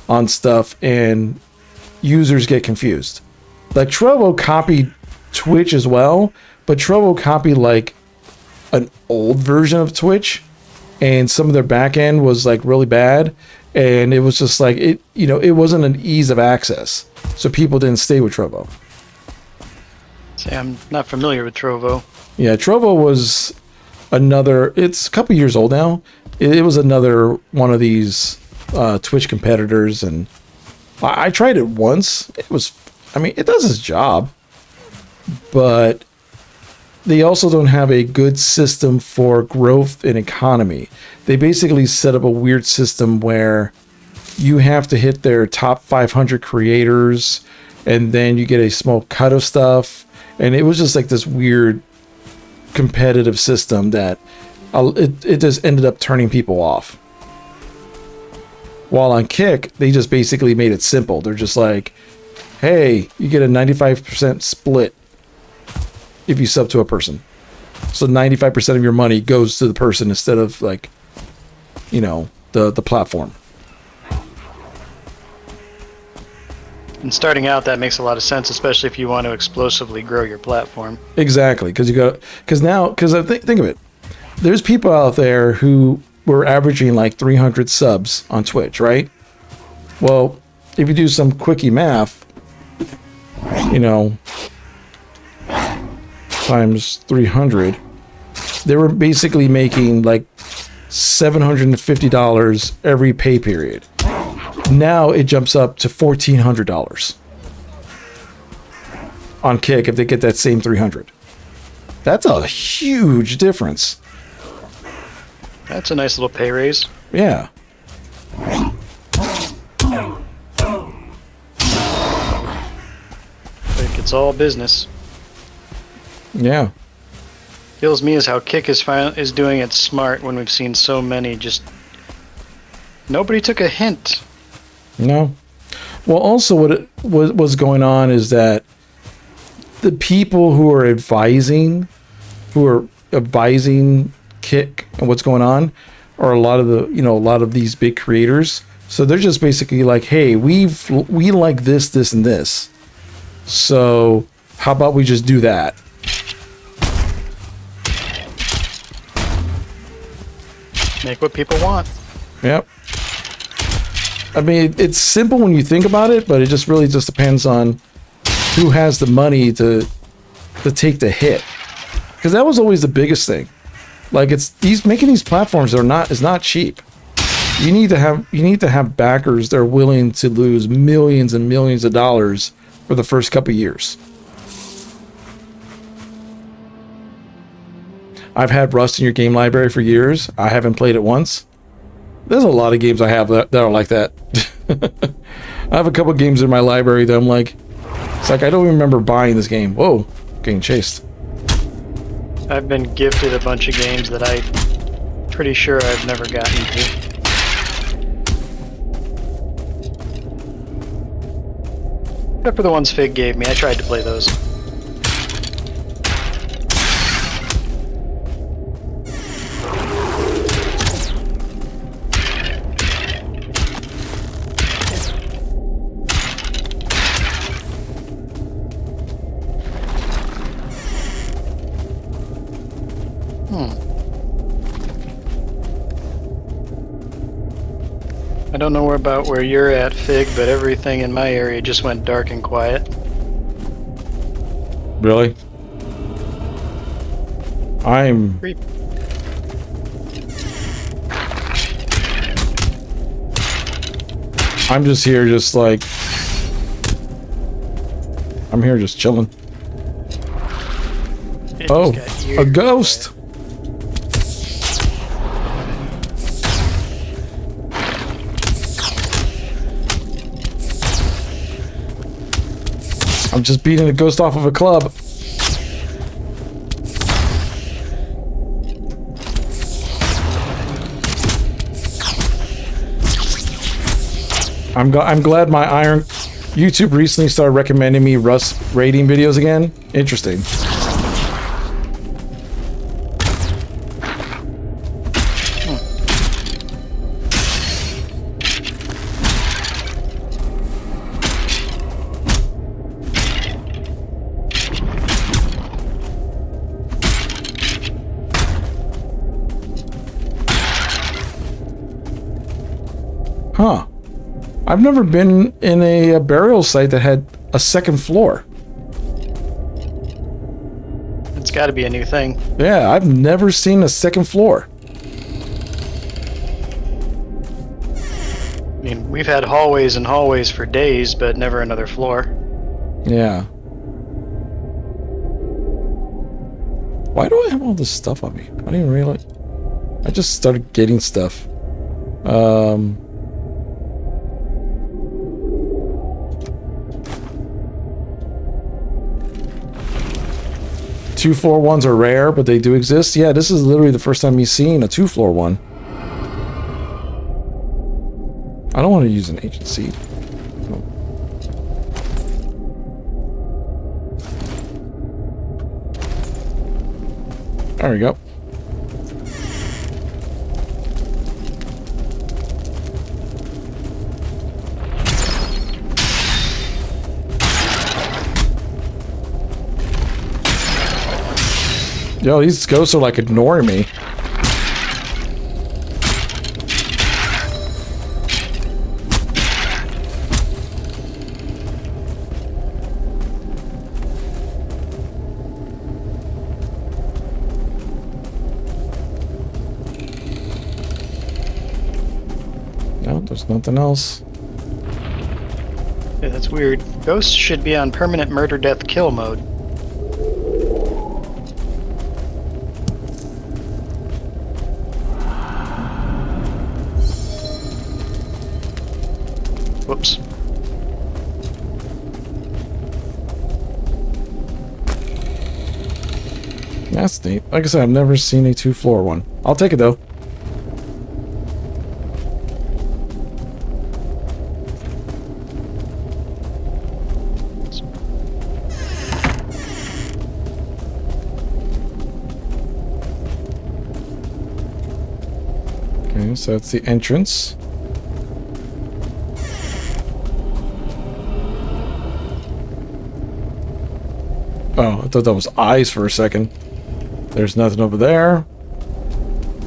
on stuff and users get confused. Like Trovo copied Twitch as well, but Trovo copied like an old version of Twitch, and some of their back end was like really bad. And it was just like, it wasn't an ease of access. So people didn't stay with Trovo. See, I'm not familiar with Trovo. Yeah, Trovo was it's a couple years old now. It was another one of these Twitch competitors. And I tried it once. It does its job. But they also don't have a good system for growth and economy. They basically set up a weird system where you have to hit their top 500 creators, and then you get a small cut of stuff. And it was just like this weird competitive system that it just ended up turning people off. While on Kick, they just basically made it simple. They're just like, hey, you get a 95% split if you sub to a person. So 95% of your money goes to the person instead of like, the platform. And starting out, that makes a lot of sense, especially if you want to explosively grow your platform. Exactly, because think of it. There's people out there who were averaging like 300 subs on Twitch, right? Well, if you do some quickie math, times 300, they were basically making like $750 every pay period. Now it jumps up to $1,400 on Kick if they get that same 300. That's a huge difference. That's a nice little pay raise. Yeah. Like, it's all business. Yeah. Kills me is how Kick is doing it smart when we've seen so many just... Nobody took a hint. No. Well, also what's going on is that the people who are advising Kick and what's going on are a lot of these big creators. So they're just basically like, hey, we like this, and this. So how about we just do that? Make what people want. Yep. I mean, it's simple when you think about it, but it just really just depends on who has the money to take the hit. Because that was always the biggest thing. Like, making these platforms is not cheap. You need to have backers that are willing to lose millions and millions of dollars for the first couple of years. I've had Rust in your game library for years. I haven't played it once. There's a lot of games I have that are like that. I have a couple games in my library that I'm like, it's like I don't even remember buying this game. Whoa, getting chased. I've been gifted a bunch of games that I pretty sure I've never gotten to. Except for the ones Fig gave me. I tried to play those. I don't know about where you're at, Fig, but everything in my area just went dark and quiet. Really? I'm... I'm just here just like... I'm here just chilling. Oh, a ghost! I'm just beating a ghost off of a club. I'm glad my Iron YouTube recently started recommending me Rust rating videos again. Interesting. Huh. I've never been in a burial site that had a second floor. It's got to be a new thing. Yeah, I've never seen a second floor. I mean, we've had hallways and hallways for days, but never another floor. Yeah. Why do I have all this stuff on me? I didn't even realize. I just started getting stuff. 2-floor ones are rare, but they do exist. Yeah, this is literally the first time you've seen a 2-floor one. I don't want to use an ancient seed. Oh. There we go. Yo, these ghosts are like ignoring me. No, there's nothing else. Yeah, that's weird. Ghosts should be on permanent murder, death, kill mode. Whoops. That's neat. Like I said, I've never seen a 2-floor one. I'll take it though. Okay, so that's the entrance. Oh, I thought that was eyes for a second. There's nothing over there.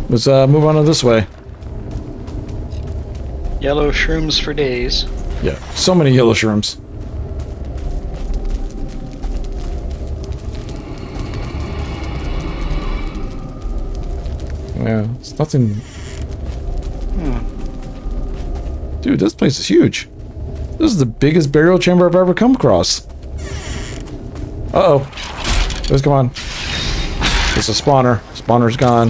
Let's move on to this way. Yellow shrooms for days. Yeah, so many yellow shrooms. Yeah, it's nothing. Dude, this place is huge. This is the biggest burial chamber I've ever come across. Uh-oh. Let's come on. It's a spawner. Spawner's gone.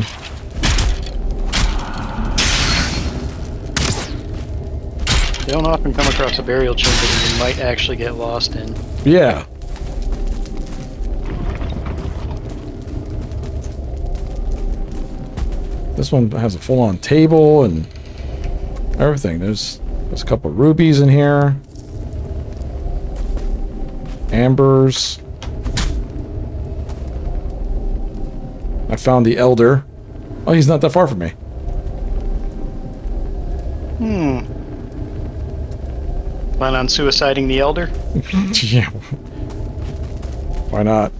You don't often come across a burial chamber that you might actually get lost in. Yeah. This one has a full-on table and everything. There's a couple of rubies in here. Ambers. I found the Elder. Oh, he's not that far from me. Plan on suiciding the Elder? Yeah. Why not?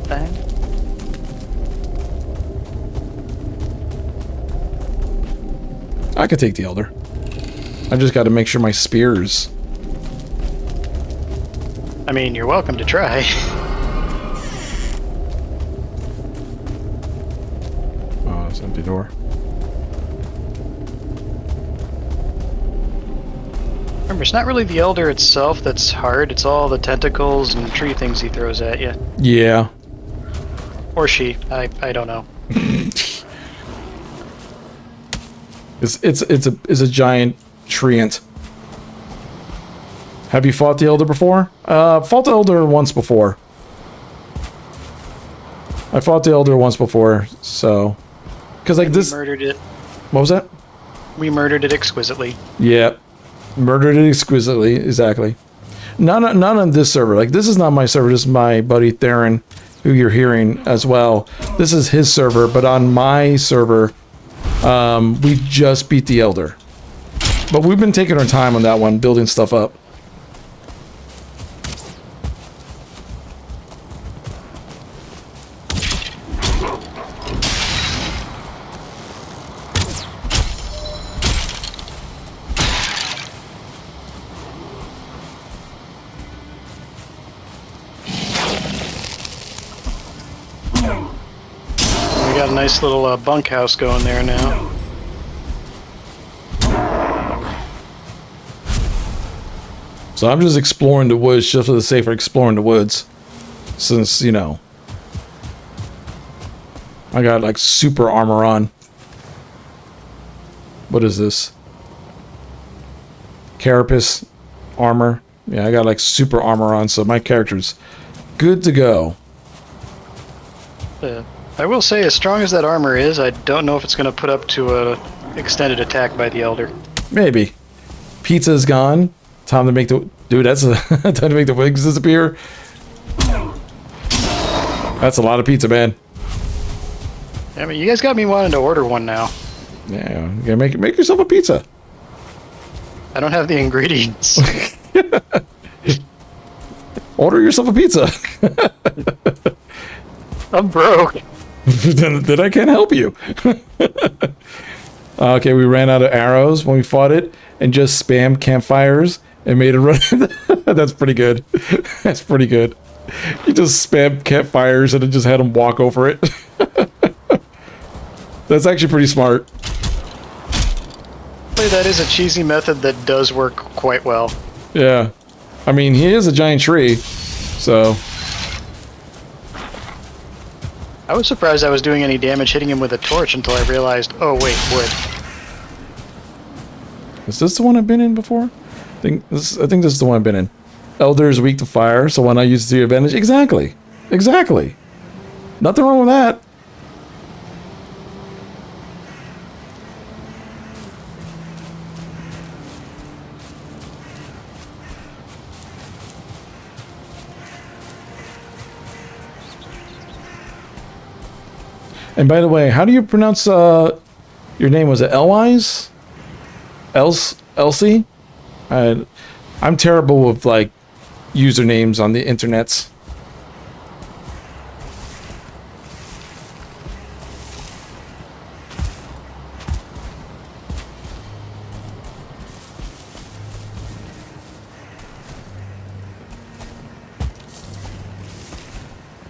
Bang. I could take the Elder. I just got to make sure my spears. I mean, you're welcome to try. Oh, it's an empty door. Remember, it's not really the Elder itself that's hard, it's all the tentacles and tree things he throws at you. Yeah. Or she. I don't know. It's a giant treant. Have you fought the Elder before? Fought the Elder once before. I fought the Elder once before, so... Because, like, this... We murdered it. What was that? We murdered it exquisitely. Yeah. Murdered it exquisitely, exactly. Not on this server. Like, this is not my server, this is my buddy Theron, who you're hearing as well. This is his server, but on my server, we just beat the Elder. But we've been taking our time on that one, building stuff up. We got a nice little bunkhouse going there now. So I'm just exploring the woods just for the sake of exploring the woods. Since, you know, I got like super armor on. What is this? Carapace armor. Yeah, I got like super armor on, so my character's good to go. I will say, as strong as that armor is, I don't know if it's going to put up to a extended attack by the Elder. Maybe. Pizza's gone. Time to make the... Dude, that's a... time to make the wigs disappear. That's a lot of pizza, man. I mean, you guys got me wanting to order one now. Yeah, you gotta make yourself a pizza. I don't have the ingredients. Order yourself a pizza. I'm broke. Then I can't help you. Okay, we ran out of arrows when we fought it and just spammed campfires and made it run. That's pretty good. That's pretty good. You just spammed campfires and it just had them walk over it. That's actually pretty smart. That is a cheesy method that does work quite well. Yeah. I mean, he is a giant tree, so... I was surprised I was doing any damage hitting him with a torch until I realized, oh wait, wood. Is this the one I've been in before? I think this is the one I've been in. Elder is weak to fire, so why not use it to your advantage? Exactly. Exactly. Nothing wrong with that. And by the way, how do you pronounce your name? Was it Elwise? Elsie? I'm terrible with like usernames on the internets.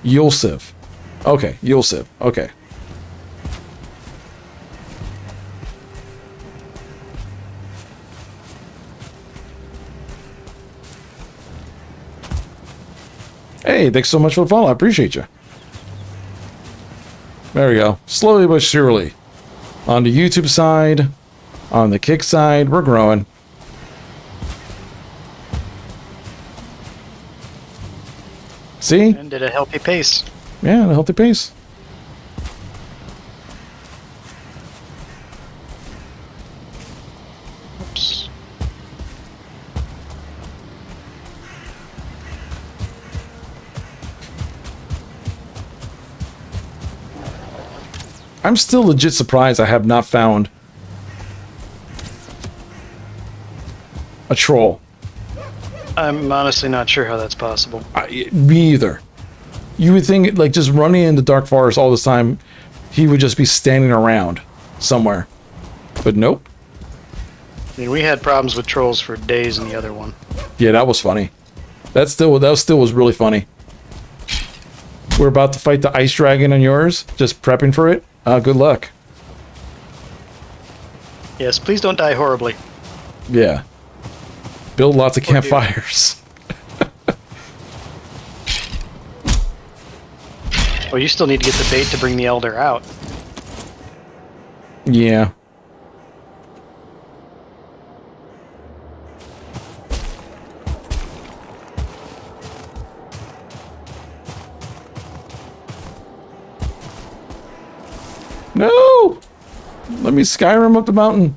Yulsiv. Okay, Yulsiv. Okay. Hey, thanks so much for the follow. I appreciate you. There we go. Slowly but surely. On the YouTube side, on the Kick side, we're growing. See? And at a healthy pace. Yeah, at a healthy pace. Oops. I'm still legit surprised I have not found a troll. I'm honestly not sure how that's possible. Me either. You would think, like, just running in the dark forest all this time, he would just be standing around somewhere. But nope. I mean, we had problems with trolls for days in the other one. Yeah, that was funny. That still was really funny. We're about to fight the ice dragon on yours. Just prepping for it. Good luck. Yes, please don't die horribly. Yeah. Build lots of Poor dude. campfires. Well, you still need to get the bait to bring the elder out. Yeah. No! Let me Skyrim up the mountain.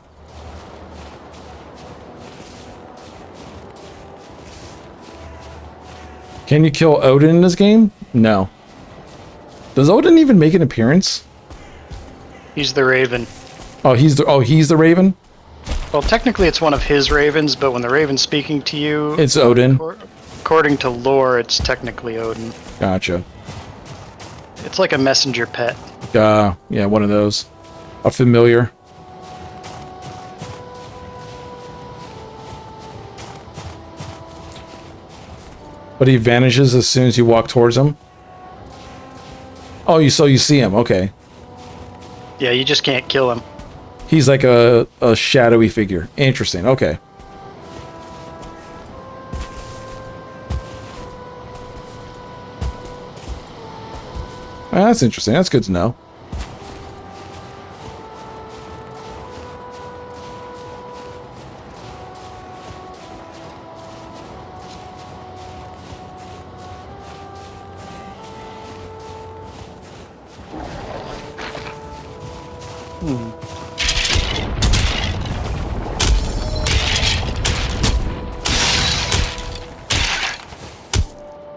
Can you kill Odin in this game? No. Does Odin even make an appearance? He's the raven. Oh, he's the Raven? Well, technically it's one of his ravens, but when the raven's speaking to you... It's Odin. According to lore, it's technically Odin. Gotcha. It's like a messenger pet. Yeah, one of those. A familiar. But he vanishes as soon as you walk towards him? Oh, so you see him, okay. Yeah, you just can't kill him. He's like a shadowy figure. Interesting, okay. That's interesting. That's good to know.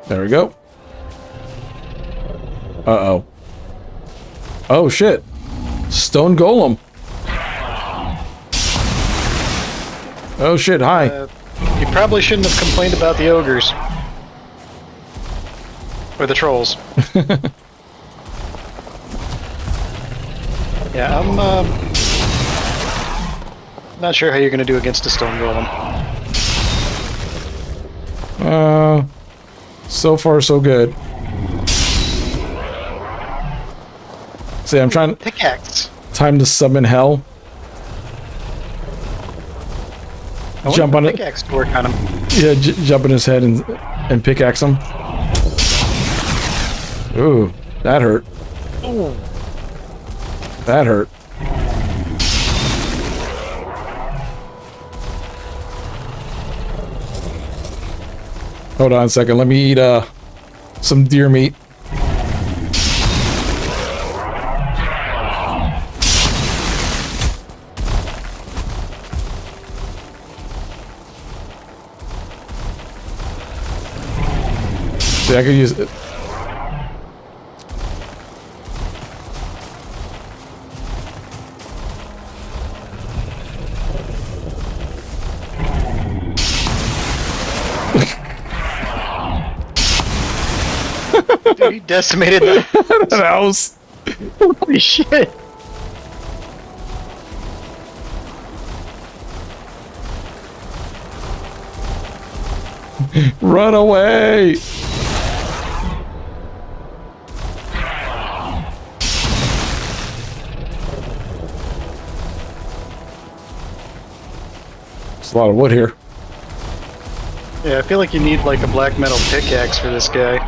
There we go. Uh-oh. Oh, shit. Stone Golem. Oh, shit. Hi. You probably shouldn't have complained about the ogres. Or the trolls. Yeah, I'm not sure how you're going to do against a stone golem. So far, so good. See, I'm trying... Pickaxe. Time to summon hell. Jump on it. Pickaxe to work on him. Yeah, jump in his head and pickaxe him. Ooh, that hurt. Ooh. That hurt. Hold on a second. Let me eat some deer meat. See, I could use it. Dude, he decimated the house. Holy shit. Run away. There's a lot of wood here. Yeah, I feel like you need like a black metal pickaxe for this guy.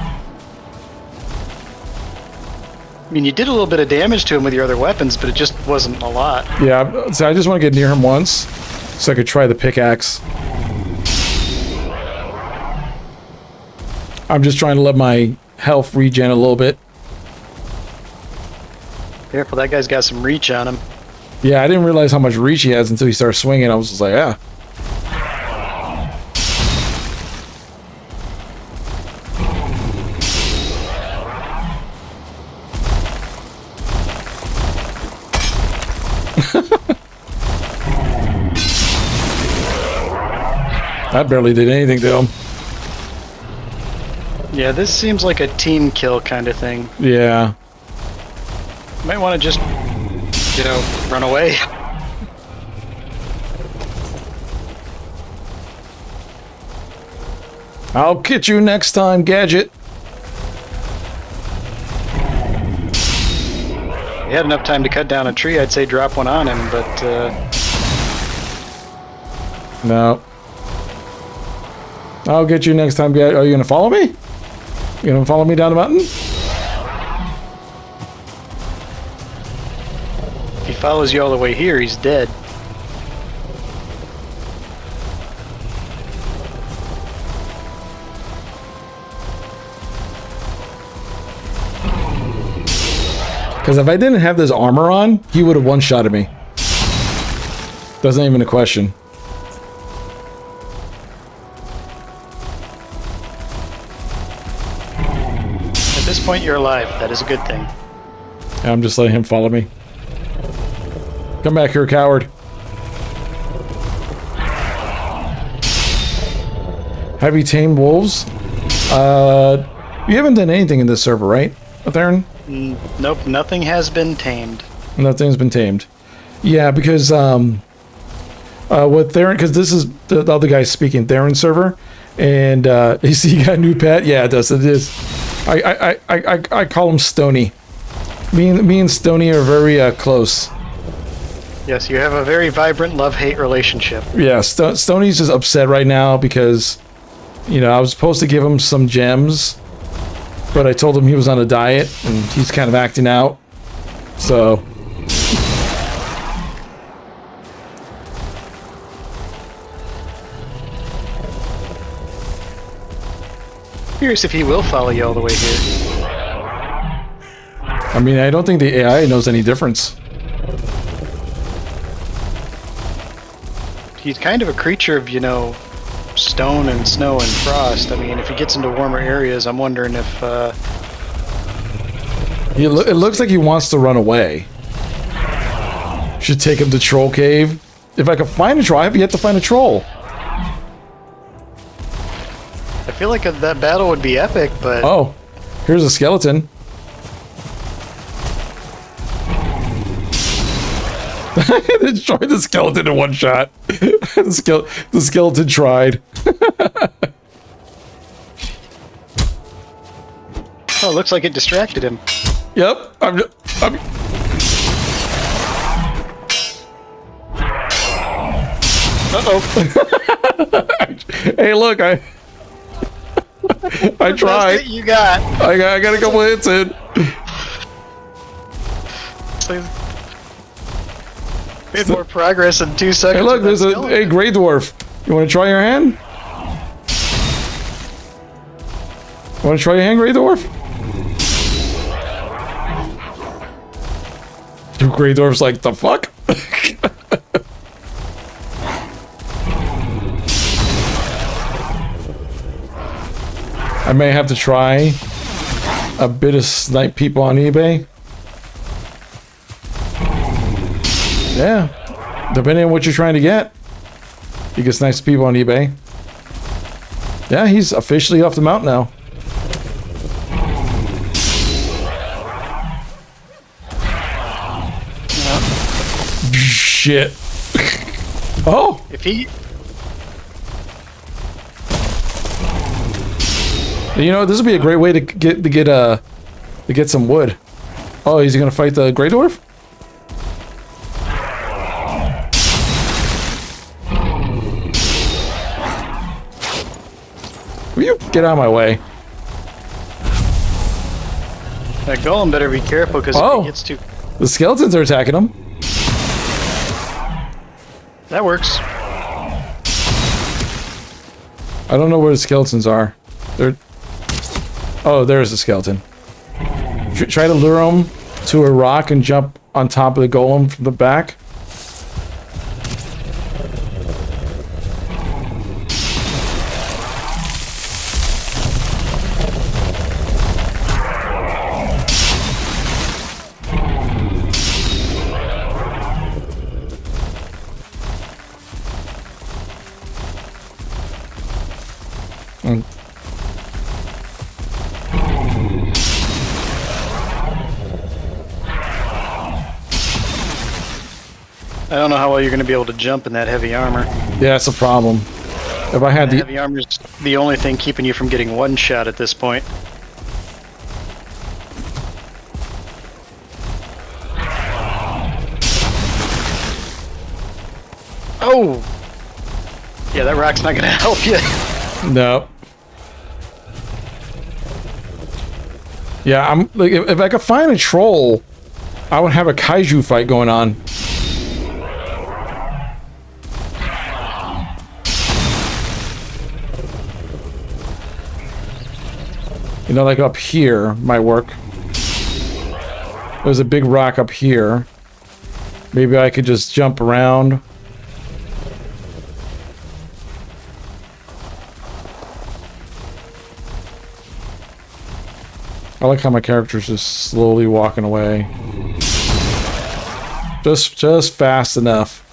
I mean, you did a little bit of damage to him with your other weapons, but it just wasn't a lot. Yeah, so I just want to get near him once so I could try the pickaxe. I'm just trying to let my health regen a little bit. Careful, that guy's got some reach on him. Yeah, I didn't realize how much reach he has until he started swinging. I was just like, yeah. That barely did anything to him. Yeah, this seems like a team kill kind of thing. Yeah. Might want to just, you know, run away. I'll get you next time, Gadget. If he had enough time to cut down a tree, I'd say drop one on him, but No. I'll get you next time, Gadget. Are you gonna follow me? You gonna follow me down the mountain? if he follows you all the way here, he's dead. Because if I didn't have this armor on, he would have one-shotted me. That's not even a question. At this point, you're alive. That is a good thing. I'm just letting him follow me. Come back here, coward. Have you tamed wolves? You haven't done anything in this server, right, Theron? Nope, nothing has been tamed. Nothing's been tamed. Yeah, because with Theron, because this is the other guy speaking, Theron server, and you see, you got a new pet. Yeah, it does. It is. I call him Stony. Me and Stony are very close. Yes, you have a very vibrant love-hate relationship. Yeah, Stony's just upset right now because, you know, I was supposed to give him some gems, but I told him he was on a diet, and he's kind of acting out. So... Curious if he will follow you all the way here. I mean, I don't think the AI knows any difference. He's kind of a creature of, you know, stone and snow and frost. I mean, if he gets into warmer areas, I'm wondering if, It looks like he wants to run away. Should take him to Troll Cave. If I could find a troll, I have yet to find a troll. I feel like that battle would be epic, but... Oh, here's a skeleton. Destroyed the skeleton in one shot. The skeleton tried. Oh, looks like it distracted him. Yep, I'm Uh-oh. Hey, look, I tried. You got. I got a couple hits in. Made more progress in 2 seconds. Hey, look, there's a gray dwarf. You want to try your hand? Want to try your hand, gray dwarf? The gray dwarf's like, the fuck? I may have to try a bit of snipe people on eBay. Yeah, depending on what you're trying to get. You can snipe people on eBay. Yeah, he's officially off the mount now. Shit. Oh! If he... You know, this would be a great way to get some wood. Oh, is he gonna fight the Grey Dwarf? Will you get out of my way? That golem better be careful, because if he gets too... The skeletons are attacking him. That works. I don't know where the skeletons are. They're... Oh, there's the skeleton. Try to lure him to a rock and jump on top of the golem from the back. I don't know how well you're going to be able to jump in that heavy armor. Yeah, that's a problem. If I had the heavy armor's the only thing keeping you from getting one shot at this point. Oh! Yeah, that rock's not going to help you. No. Yeah, I'm like, if I could find a troll, I would have a kaiju fight going on. You know, like up here might work. There's a big rock up here. Maybe I could just jump around. I like how my character's just slowly walking away. Just fast enough.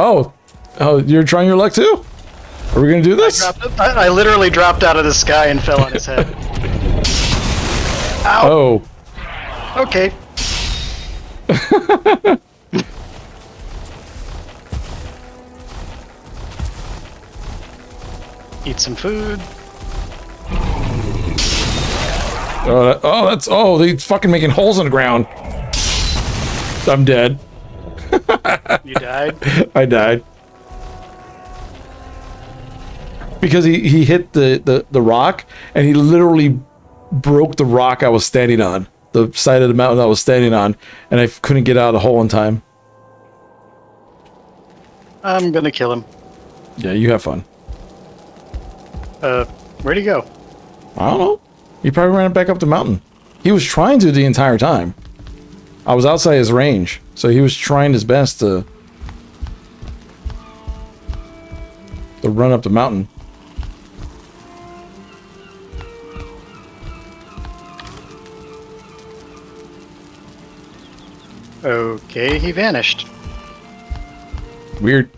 Ow. Oh, you're trying your luck too? Are we gonna do this? I literally dropped out of the sky and fell on his head. Ow. Oh. Okay. Eat some food. Oh, they fucking making holes in the ground. I'm dead. You died? I died. Because he hit the rock, and he literally broke the rock I was standing on. The side of the mountain I was standing on, and I couldn't get out of the hole in time. I'm gonna kill him. Yeah, you have fun. Where'd he go? I don't know. He probably ran back up the mountain. He was trying to the entire time. I was outside his range, so he was trying his best to run up the mountain. Okay, he vanished. Weird.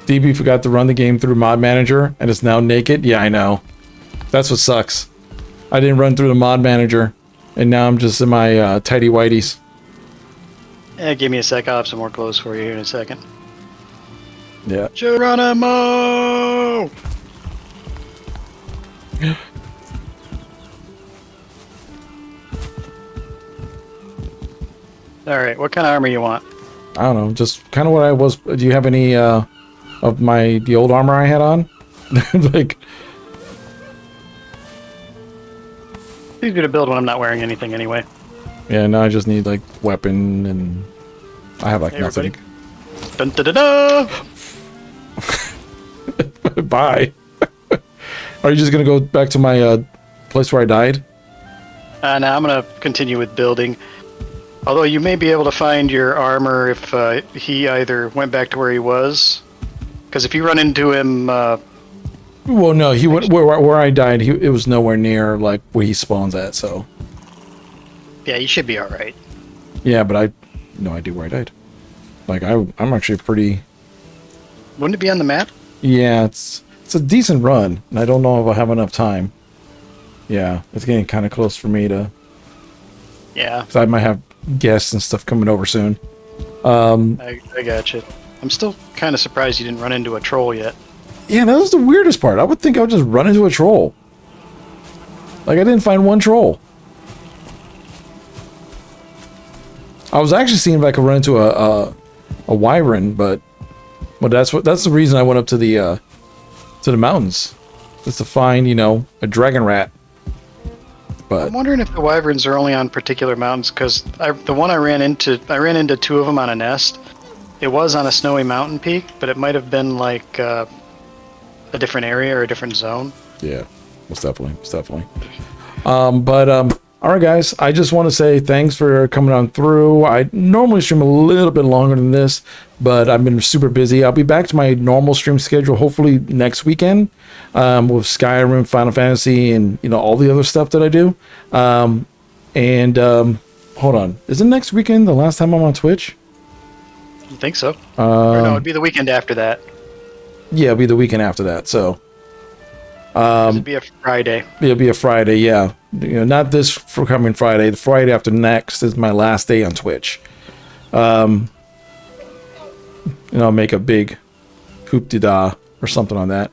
DB forgot to run the game through Mod Manager and is now naked. Yeah, I know. That's what sucks. I didn't run through the Mod Manager, and now I'm just in my tidy whities. Yeah, give me a sec. I'll have some more clothes for you here in a second. Yeah. Geronimo! Alright, what kind of armor you want? I don't know, just kind of what I was. Do you have any of the old armor I had on? Like, It's easier to build when I'm not wearing anything anyway. yeah, now I just need like weapon, and I have like Hey, nothing. Dun, da, da, da. Bye. Are you just gonna go back to my place where I died? Now I'm gonna continue with building. Although you may be able to find your armor if he either went back to where he was. Because if you run into him... Well, no, he went where I died. It was nowhere near like where he spawns at. So yeah, you should be all right. yeah, but I have no idea where I died. Like I'm actually pretty. Wouldn't it be on the map? Yeah, it's a decent run, and I don't know if I have enough time. Yeah, it's getting kind of close for me to. Yeah. Cause I might have guests and stuff coming over soon. I got you. I'm still kind of surprised you didn't run into a troll yet. Yeah, that was the weirdest part. I would think I would just run into a troll. Like I didn't find one troll. I was actually seeing if I could run into a wyvern, but that's the reason I went up to the mountains, just to find, you know, a dragon rat. But I'm wondering if the wyverns are only on particular mountains, because the one I ran into two of them on a nest, It was on a snowy mountain peak, but it might have been like a different area or a different zone. Yeah, most definitely. Most definitely. All right, guys, I just want to say thanks for coming on through. I normally stream a little bit longer than this, but I've been super busy. I'll be back to my normal stream schedule hopefully next weekend with Skyrim, Final Fantasy, and all the other stuff that I do. Hold on, isn't next weekend the last time I'm on Twitch? I think so. Or no, it'd be the weekend after that. Yeah, it'll be the weekend after that. So It'd be a Friday. it'll be a Friday. Yeah, not this for coming Friday. The Friday after next is my last day on Twitch. And I'll make a big hoop-de-da or something on that.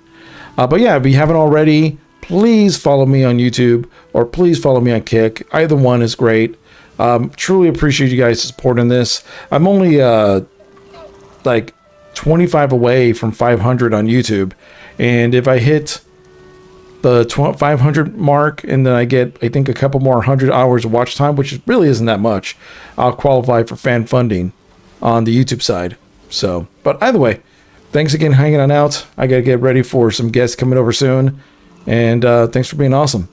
But yeah, if you haven't already, please follow me on YouTube or please follow me on Kick. Either one is great. Truly appreciate you guys supporting this. I'm only like 25 away from 500 on YouTube, and if I hit the 500 mark and then I get, I think, a couple more 100 hours of watch time, which really isn't that much, I'll qualify for fan funding on the YouTube side. So, but either way, thanks again hanging on out. I gotta get ready for some guests coming over soon, and thanks for being awesome.